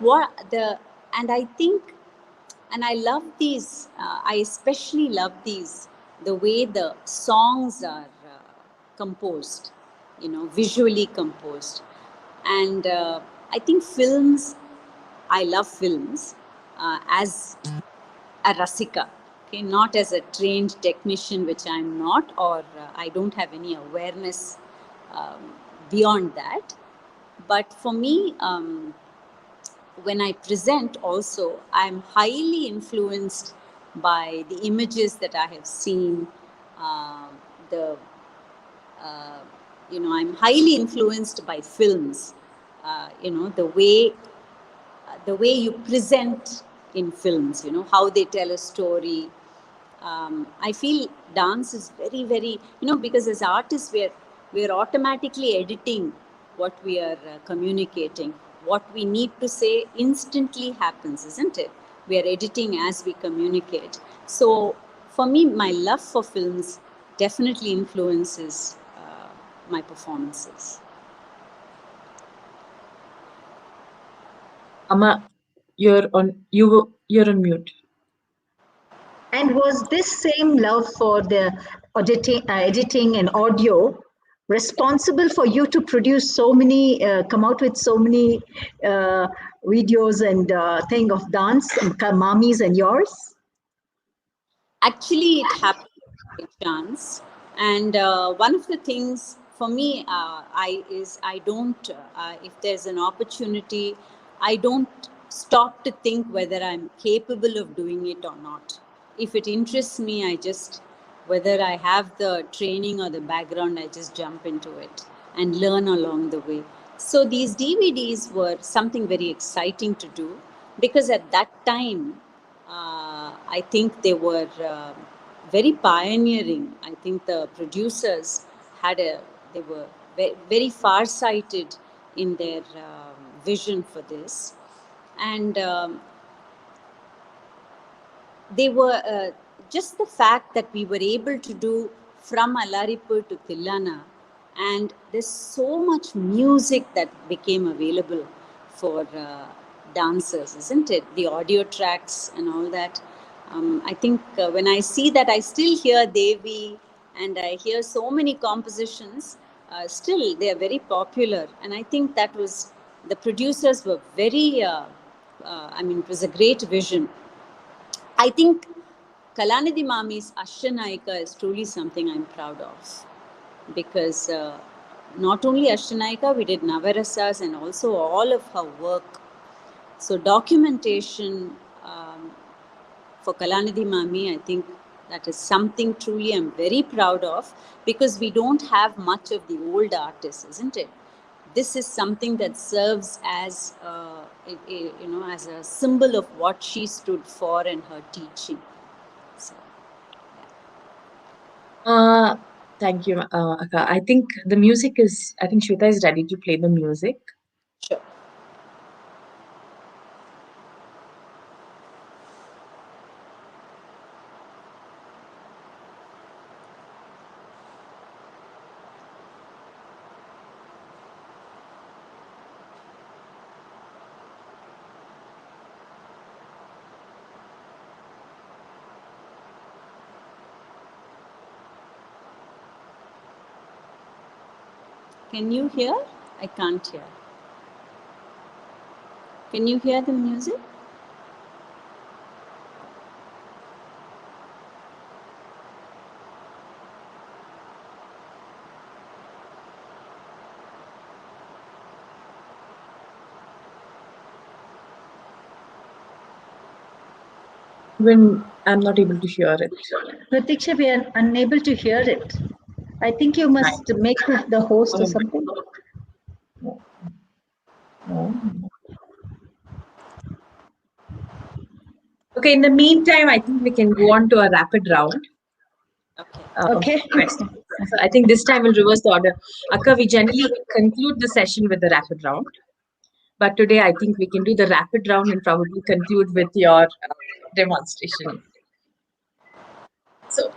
I love these, I especially love the way the songs are composed, visually composed. And I think I love films as a rasika, okay, not as a trained technician, which I'm not, or I don't have any awareness beyond that. But for me, when I present also, I'm highly influenced by the images that I have seen, the I'm highly influenced by films. The way you present in films, how they tell a story. I feel dance is very, very, because as artists, we're automatically editing what we are communicating. What we need to say instantly happens, isn't it? We are editing as we communicate. So for me, my love for films definitely influences my performances. Amma, you're on mute. And was this same love for the editing and audio responsible for you to produce so many, come out with so many videos and thing of dance, and Mami's and yours? Actually, it happened by chance. And one of the things for me, I don't, if there's an opportunity, I don't stop to think whether I'm capable of doing it or not. If it interests me, whether I have the training or the background, I just jump into it and learn along the way. So these DVDs were something very exciting to do, because at that time, I think they were very pioneering. I think the producers they were very far-sighted in their vision for this. And they were just the fact that we were able to do from Alaripur to Tillana, and there's so much music that became available for dancers, isn't it? The audio tracks and all that. I think when I see that, I still hear Devi and I hear so many compositions. Still, they are very popular, and I think that was, the producers were very. It was a great vision. I think Kalanidhi Mami's Ashtanayika is truly something I'm proud of, because not only Ashtanayika, we did Navarasas and also all of her work. So documentation for Kalanidhi Mami, I think that is something truly I'm very proud of, because we don't have much of the old artists, isn't it? This is something that serves as as a symbol of what she stood for and her teaching. So, yeah. Thank you, Akka. I think Shweta is ready to play the music. sure. Can you hear? I can't hear. Can you hear the music? When I'm not able to hear it. Pratiksha, we are unable to hear it. I think you must make it the host or something. Okay, in the meantime, I think we can go on to a rapid round. Okay. So I think this time we'll reverse the order. Akka, we generally conclude the session with the rapid round. But today, I think we can do the rapid round and probably conclude with your demonstration. So,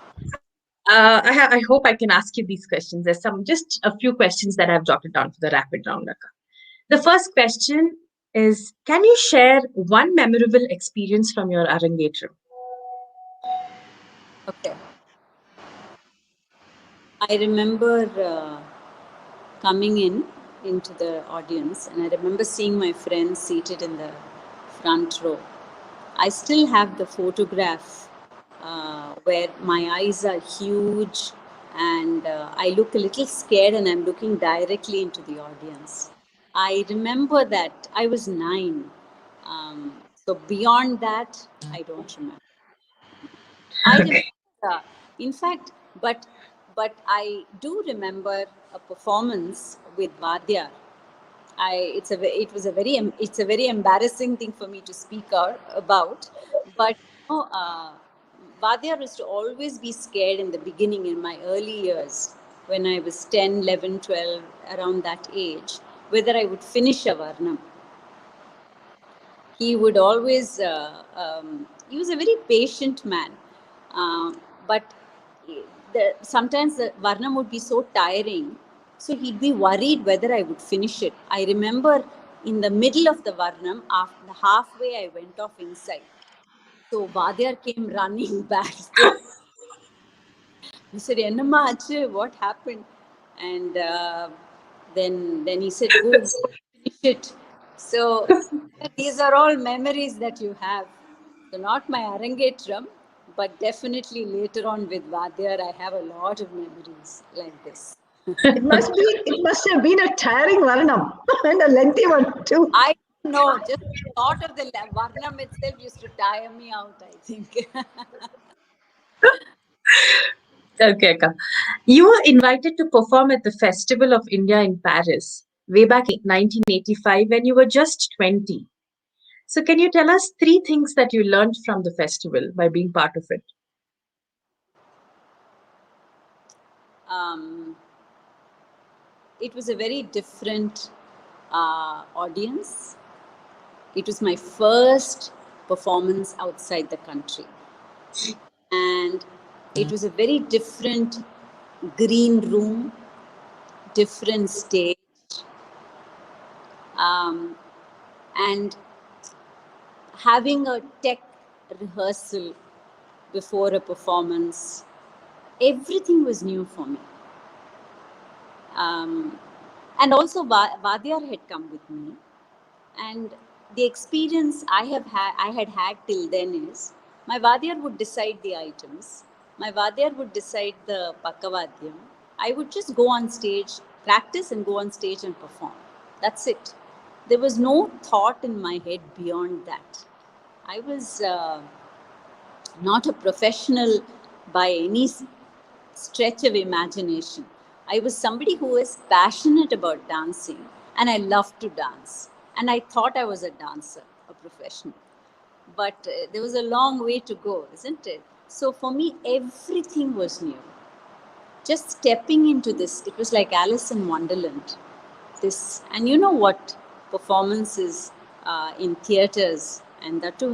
I hope I can ask you these questions. There's just a few questions that I've jotted down for the rapid round, Akka. The first question is, can you share one memorable experience from your Arangetram? Okay. I remember coming into the audience, and I remember seeing my friends seated in the front row. I still have the photograph where my eyes are huge, and I look a little scared, and I'm looking directly into the audience. I remember that I was 9. So beyond that, I don't remember. I remember, in fact, but I do remember a performance with Vadya. It's a very embarrassing thing for me to speak about, but Vadya used to always be scared in the beginning, in my early years, when I was 10, 11, 12, around that age, whether I would finish a Varnam. He would always, he was a very patient man, but sometimes the Varnam would be so tiring, so he'd be worried whether I would finish it. I remember in the middle of the Varnam, after halfway, I went off inside. So Vadyar came running backstage. He said, "Ennamma aachu? What happened?" And then he said, "Go finish it." So these are all memories that you have. So not my Arangetram, but definitely later on with Vadyar, I have a lot of memories like this. It must have been a tiring Varnam and a lengthy one too. I don't know, just the thought of the Varnam itself used to tire me out, I think. Okay, Akka. You were invited to perform at the Festival of India in Paris way back in 1985 when you were just 20. So, can you tell us 3 things that you learned from the festival by being part of it? It was a very different audience. It was my first performance outside the country. And it was a very different green room, different stage. And having a tech rehearsal before a performance, everything was new for me. And also Vadyar had come with me. And the experience I had had till then is, my Vadyar would decide the items. My Vadyar would decide the Pakavadyam. I would just go on stage, practice and go on stage and perform. That's it. There was no thought in my head beyond that. I was not a professional by any stretch of imagination. I was somebody who was passionate about dancing, and I loved to dance. And I thought I was a dancer, a professional. But there was a long way to go, isn't it? So for me, everything was new. Just stepping into this, it was like Alice in Wonderland. And you know what? Performances in theatres, and that too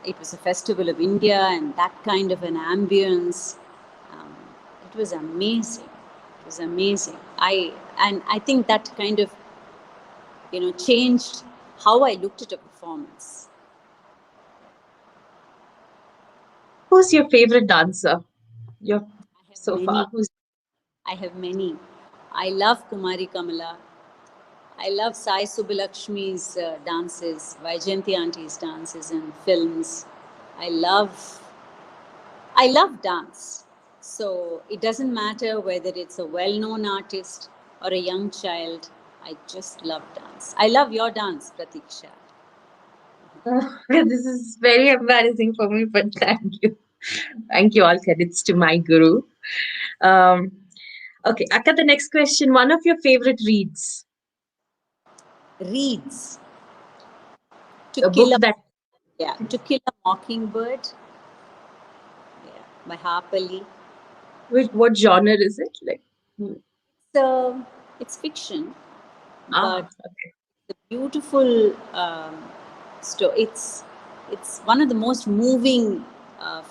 it was a festival of India, and that kind of an ambience. It was amazing. It was amazing. I think that kind of, changed how I looked at a performance. Who's your favorite dancer? Far. I have many. I love Kumari Kamala. I love Sai Subbalakshmi's dances, Vyjayanthi auntie's dances and films. I love dance. So it doesn't matter whether it's a well-known artist or a young child. I just love dance. I love your dance, Pratiksha. This is very embarrassing for me, but thank you. Thank you. All credits to my guru. Okay, Akka, the next question. One of your favorite reads? Reads. To Kill a Mockingbird. Yeah, by Harpali. What genre is it? It's fiction, but it's a beautiful story. It's one of the most moving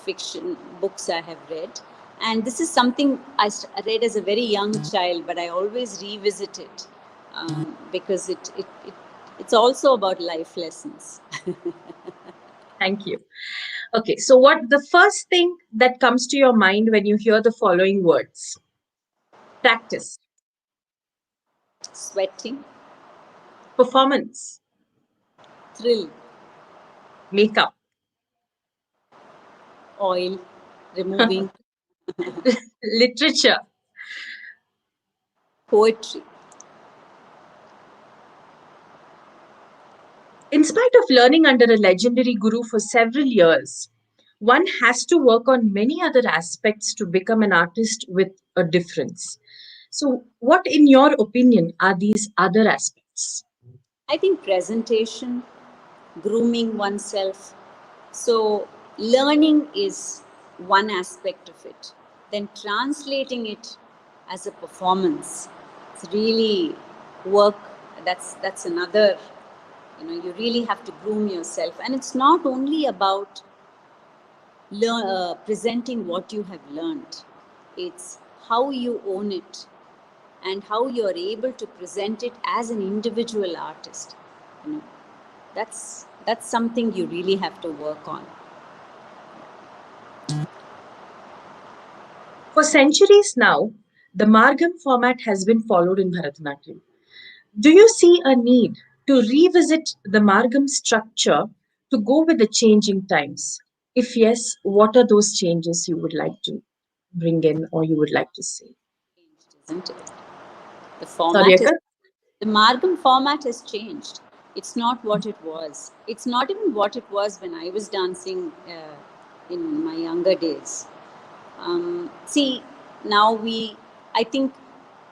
fiction books I have read, and this is something I read as a very young child, but I always revisit it because it's also about life lessons. Thank you. Okay, so what the first thing that comes to your mind when you hear the following words? Practice. Sweating. Performance. Thrill. Makeup. Oil. Removing. Literature. Poetry. In spite of learning under a legendary guru for several years, one has to work on many other aspects to become an artist with a difference. So, what, in your opinion, are these other aspects? I think presentation, grooming oneself. So, learning is one aspect of it. Then translating it as a performance. It's really work. That's another. You really have to groom yourself, and it's not only about presenting what you have learned. It's how you own it and how you're able to present it as an individual artist. You know, that's something you really have to work on. For centuries now, the margam format has been followed in Bharatanatyam. Do you see a need to revisit the margam structure to go with the changing times? If yes, what are those changes you would like to bring in or you would like to see? Isn't it? The Sorry, format is Akka? the margam format has changed. It's not what it was. It's not even what it was when I was dancing in my younger days. See, now I think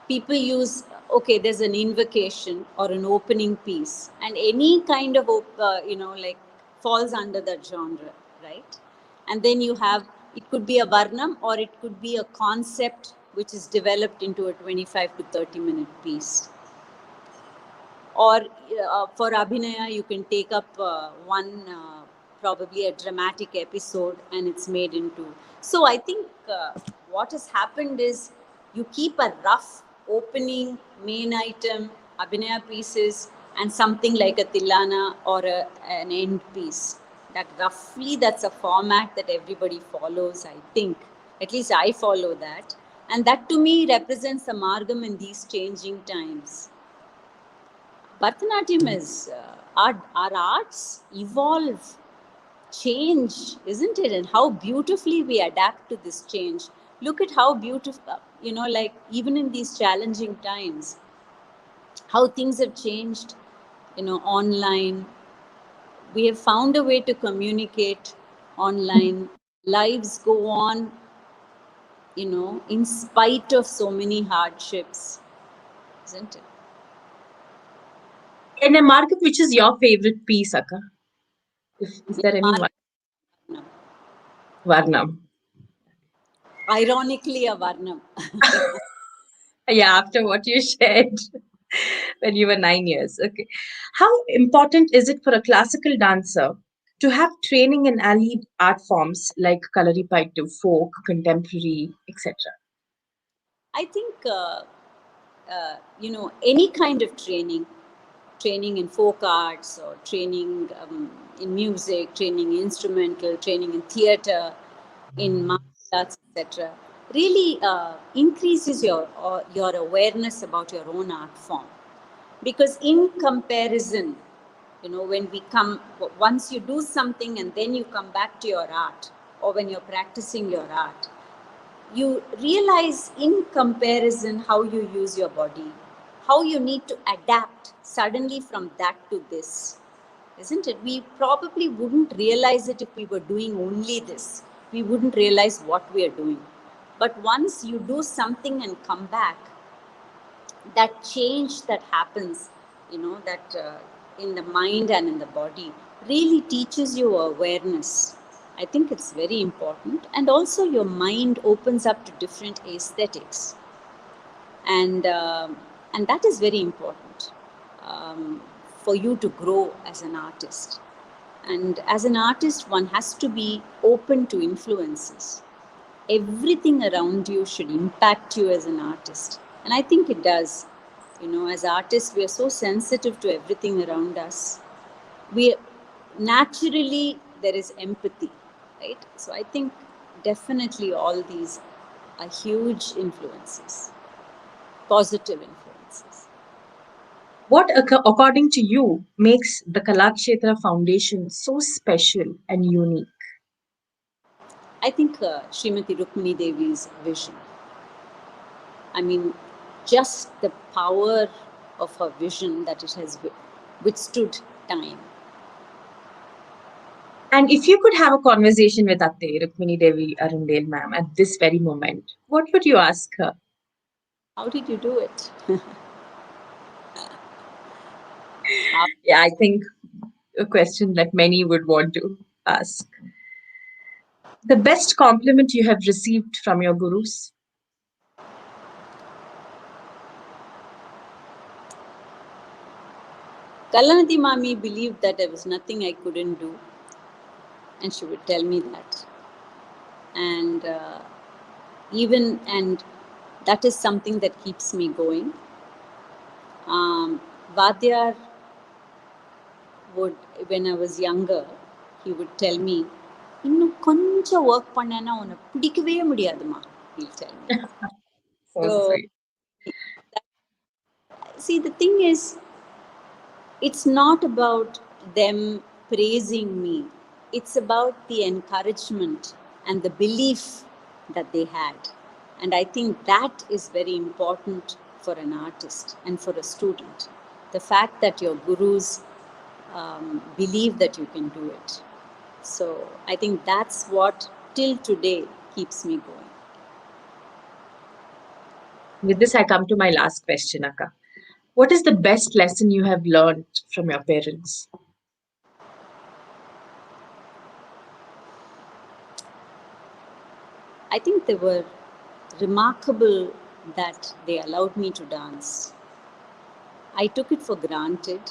people use, okay, there's an invocation or an opening piece, and any kind of, like falls under that genre, right? And then you have, it could be a varnam or it could be a concept which is developed into a 25 to 30-minute piece. Or for abhinaya, you can take up probably a dramatic episode and it's made into. So I think what has happened is you keep a rough opening, main item, abhinaya pieces, and something like a tilana or an end piece. That's a format that everybody follows, I think. At least I follow that. And that to me represents the margam in these changing times. Bharatanatyam is, our arts evolve, change, isn't it? And how beautifully we adapt to this change. Look at how beautiful, like even in these challenging times, how things have changed, online. We have found a way to communicate online. Lives go on, in spite of so many hardships, isn't it? In a margam, which is your favorite piece, Akka? Is there any one? No. Varnam. Ironically, a varnam. Yeah, after what you shared when you were 9 years. Okay. How important is it for a classical dancer to have training in allied art forms like Kalaripaitu, folk, contemporary, etc.? I think, any kind of training in folk arts or training in music, training in instrumental, training in theatre, in martial arts, etc., really increases your awareness about your own art form. Because in comparison, when once you do something and then you come back to your art, or when you're practicing your art, you realize in comparison how you use your body, how you need to adapt suddenly from that to this, isn't it? We probably wouldn't realize it if we were doing only this. We wouldn't realize what we are doing. But once you do something and come back, that change that happens, that in the mind and in the body really teaches you awareness. I think it's very important. And also your mind opens up to different aesthetics. And that is very important for you to grow as an artist. And as an artist, one has to be open to influences. Everything around you should impact you as an artist. And I think it does. As artists, we are so sensitive to everything around us. We naturally, there is empathy, right? So I think definitely all these are huge influences, positive influences. What, according to you, makes the Kalakshetra Foundation so special and unique? I think Srimati Rukmini Devi's vision. I mean, just the power of her vision, that it has withstood time. And if you could have a conversation with Atte, Rukmini Devi Arundel ma'am, at this very moment, what would you ask her? How did you do it? Yeah, I think a question that many would want to ask. The best compliment you have received from your gurus? Kalanidhi Mami believed that there was nothing I couldn't do, and she would tell me that. And that is something that keeps me going. Vadyar would, when I was younger, he would tell me, இன்னும் கொஞ்சம் work பண்ணேன்னா உன்னை பிடிக்கவே முடியாதுமா, he'll tell me. So sweet. See, the thing is, it's not about them praising me. It's about the encouragement and the belief that they had. And I think that is very important for an artist and for a student. The fact that your gurus believe that you can do it. So I think that's what till today keeps me going. With this, I come to my last question, Akka. What is the best lesson you have learned from your parents? I think they were remarkable that they allowed me to dance. I took it for granted.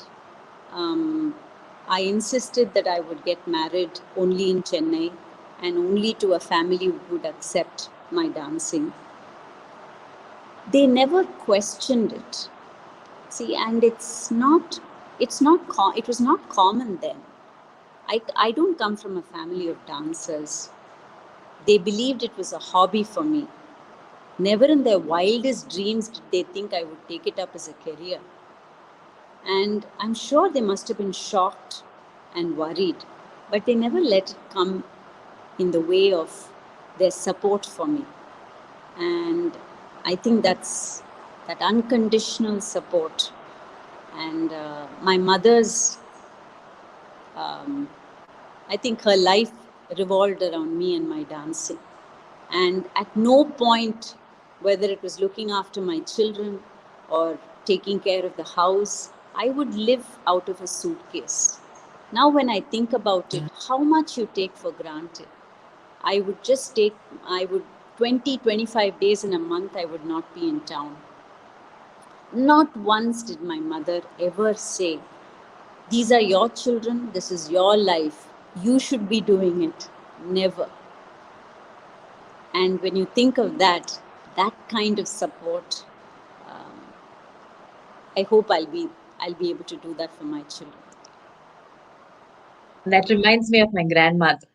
I insisted that I would get married only in Chennai and only to a family who would accept my dancing. They never questioned it. See, and it was not common then. I don't come from a family of dancers. They believed it was a hobby for me. Never in their wildest dreams did they think I would take it up as a career. And I'm sure they must have been shocked and worried, but they never let it come in the way of their support for me. And I think that's that unconditional support. And my mother's, I think her life revolved around me and my dancing. And at no point, whether it was looking after my children or taking care of the house, I would live out of a suitcase. Now when I think about it, how much you take for granted. I would 25 days in a month, I would not be in town. Not once did my mother ever say, these are your children, this is your life, you should be doing it. Never. And when you think of that kind of support, I hope I'll be able to do that for my children. That reminds me of my grandmother.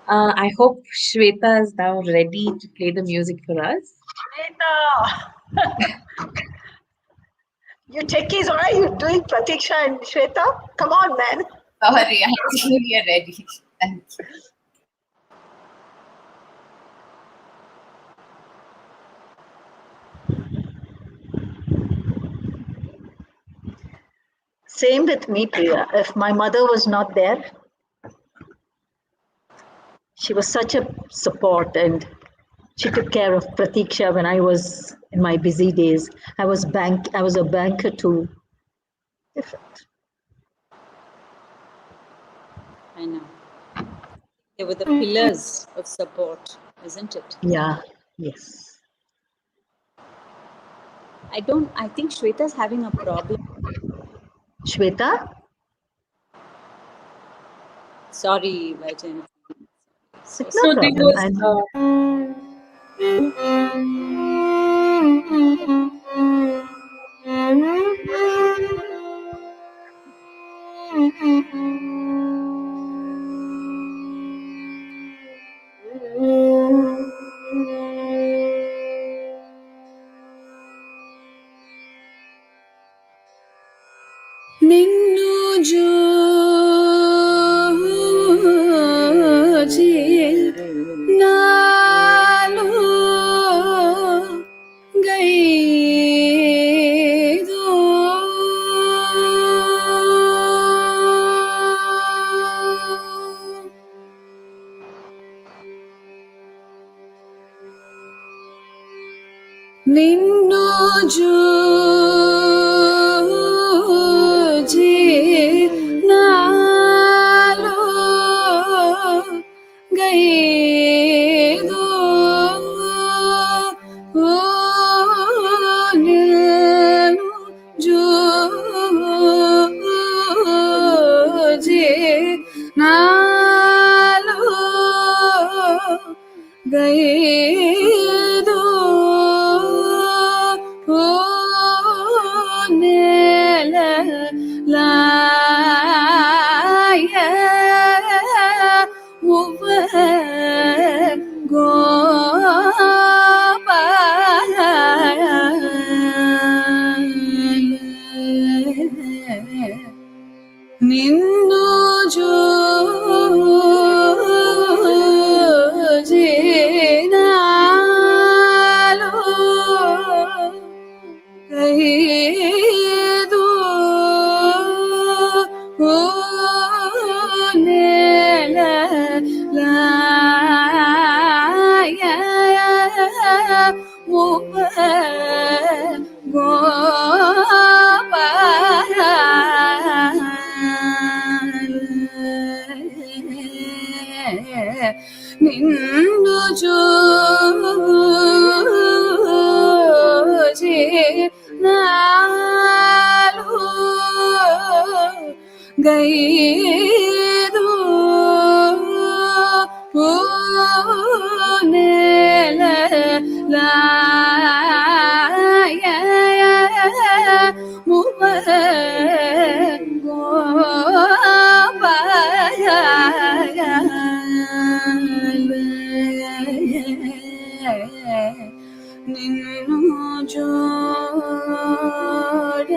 I hope Shweta is now ready to play the music for us. Shweta! You techies, why are you doing Pratiksha and Shweta? Come on, man. Sorry, I think we are ready. Thank you. Same with me, Priya. If my mother was not there, she was such a support, and she took care of Pratiksha when I was in my busy days. I was a banker too. Different. I know. They were the pillars of support, isn't it? Yeah, yes. I think Shweta's having a problem. Shweta? Sorry, Vyjayanthi. No problem. ನಿನ್ನು Joji ನಾ నిన్ను జూచి నాలో గైదు నిన్ను జూచి నాలో గైదు నేల లాయ ఉవ గోపాల నిన్ను జూచి నాలో గైదు నేల లాయ ఉవ నిన్ను చూచి నాలో గైదు నేల లాయ మువ నిన్ను చూడ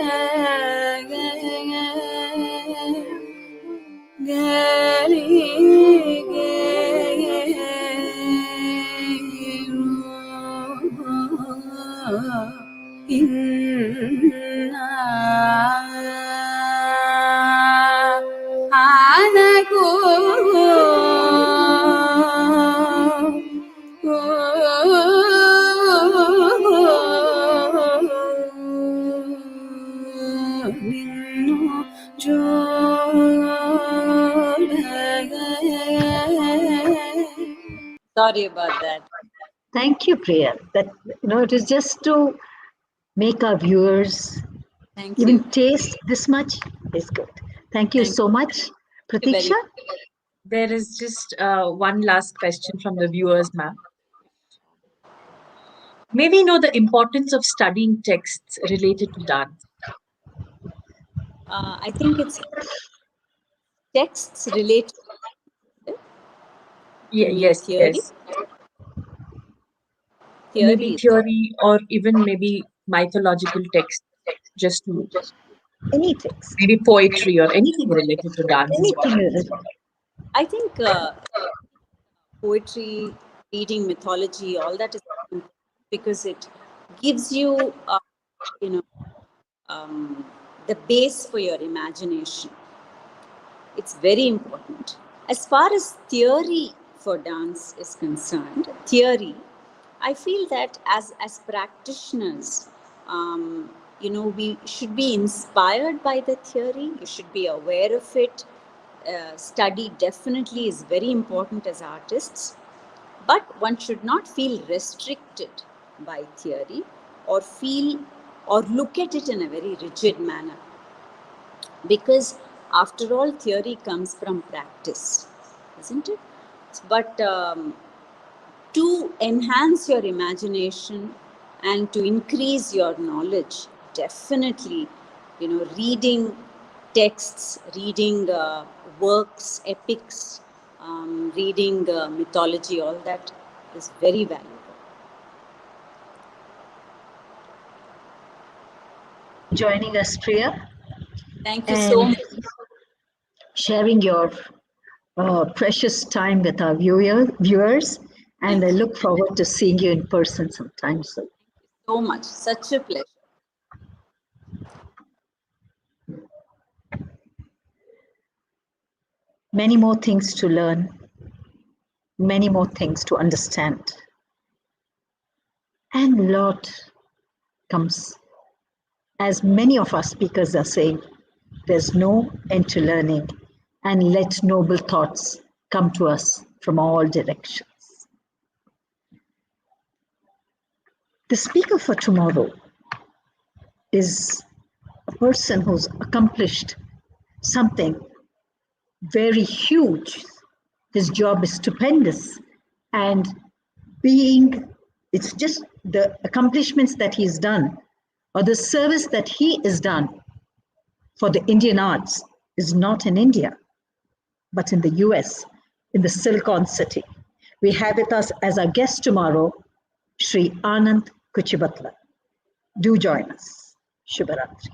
ఆనకు నిన్ను Sorry about that. Thank you, Priya. That it is just to make our viewers Thank even you. taste this much is good. Thank you Thank so much, you very Pratiksha. much. There is just one last question from the viewers, ma'am. May we know the importance of studying texts related to dance? I think it's texts related. Yeah, You mean yes, theory? yes. Maybe Theory. theory or even maybe mythological text, just to Any text, maybe poetry or anything related to dance is what. anything is I think poetry, reading mythology, all that is important because it gives you, you know, the base for your imagination. It's very important. As far as theory for dance is concerned, theory, I feel that as practitioners, we should be inspired by the theory. You should be aware of it. Study definitely is very important as artists, but one should not feel restricted by theory or feel or look at it in a very rigid manner, because after all theory comes from practice, isn't it? But to enhance your imagination and to increase your knowledge, definitely, reading texts, reading works, epics, reading mythology, all that is very valuable. joining us, Priya, Thank you so and much. sharing your precious time with our viewers. And I look forward to seeing you in person sometime soon. So much. Such a pleasure. Many more things to learn, many more things to understand, and a lot comes, as many of our speakers are saying, there's no end to learning, and let noble thoughts come to us from all directions. The speaker for tomorrow is a person who's accomplished something very huge. His job is stupendous, and it's just the accomplishments that he's done, or the service that he has done for the Indian arts is not in India, but in the US, in the Silicon City. We have with us as our guest tomorrow, Sri Anand Kuchibatla. Do join us. Shubharatri.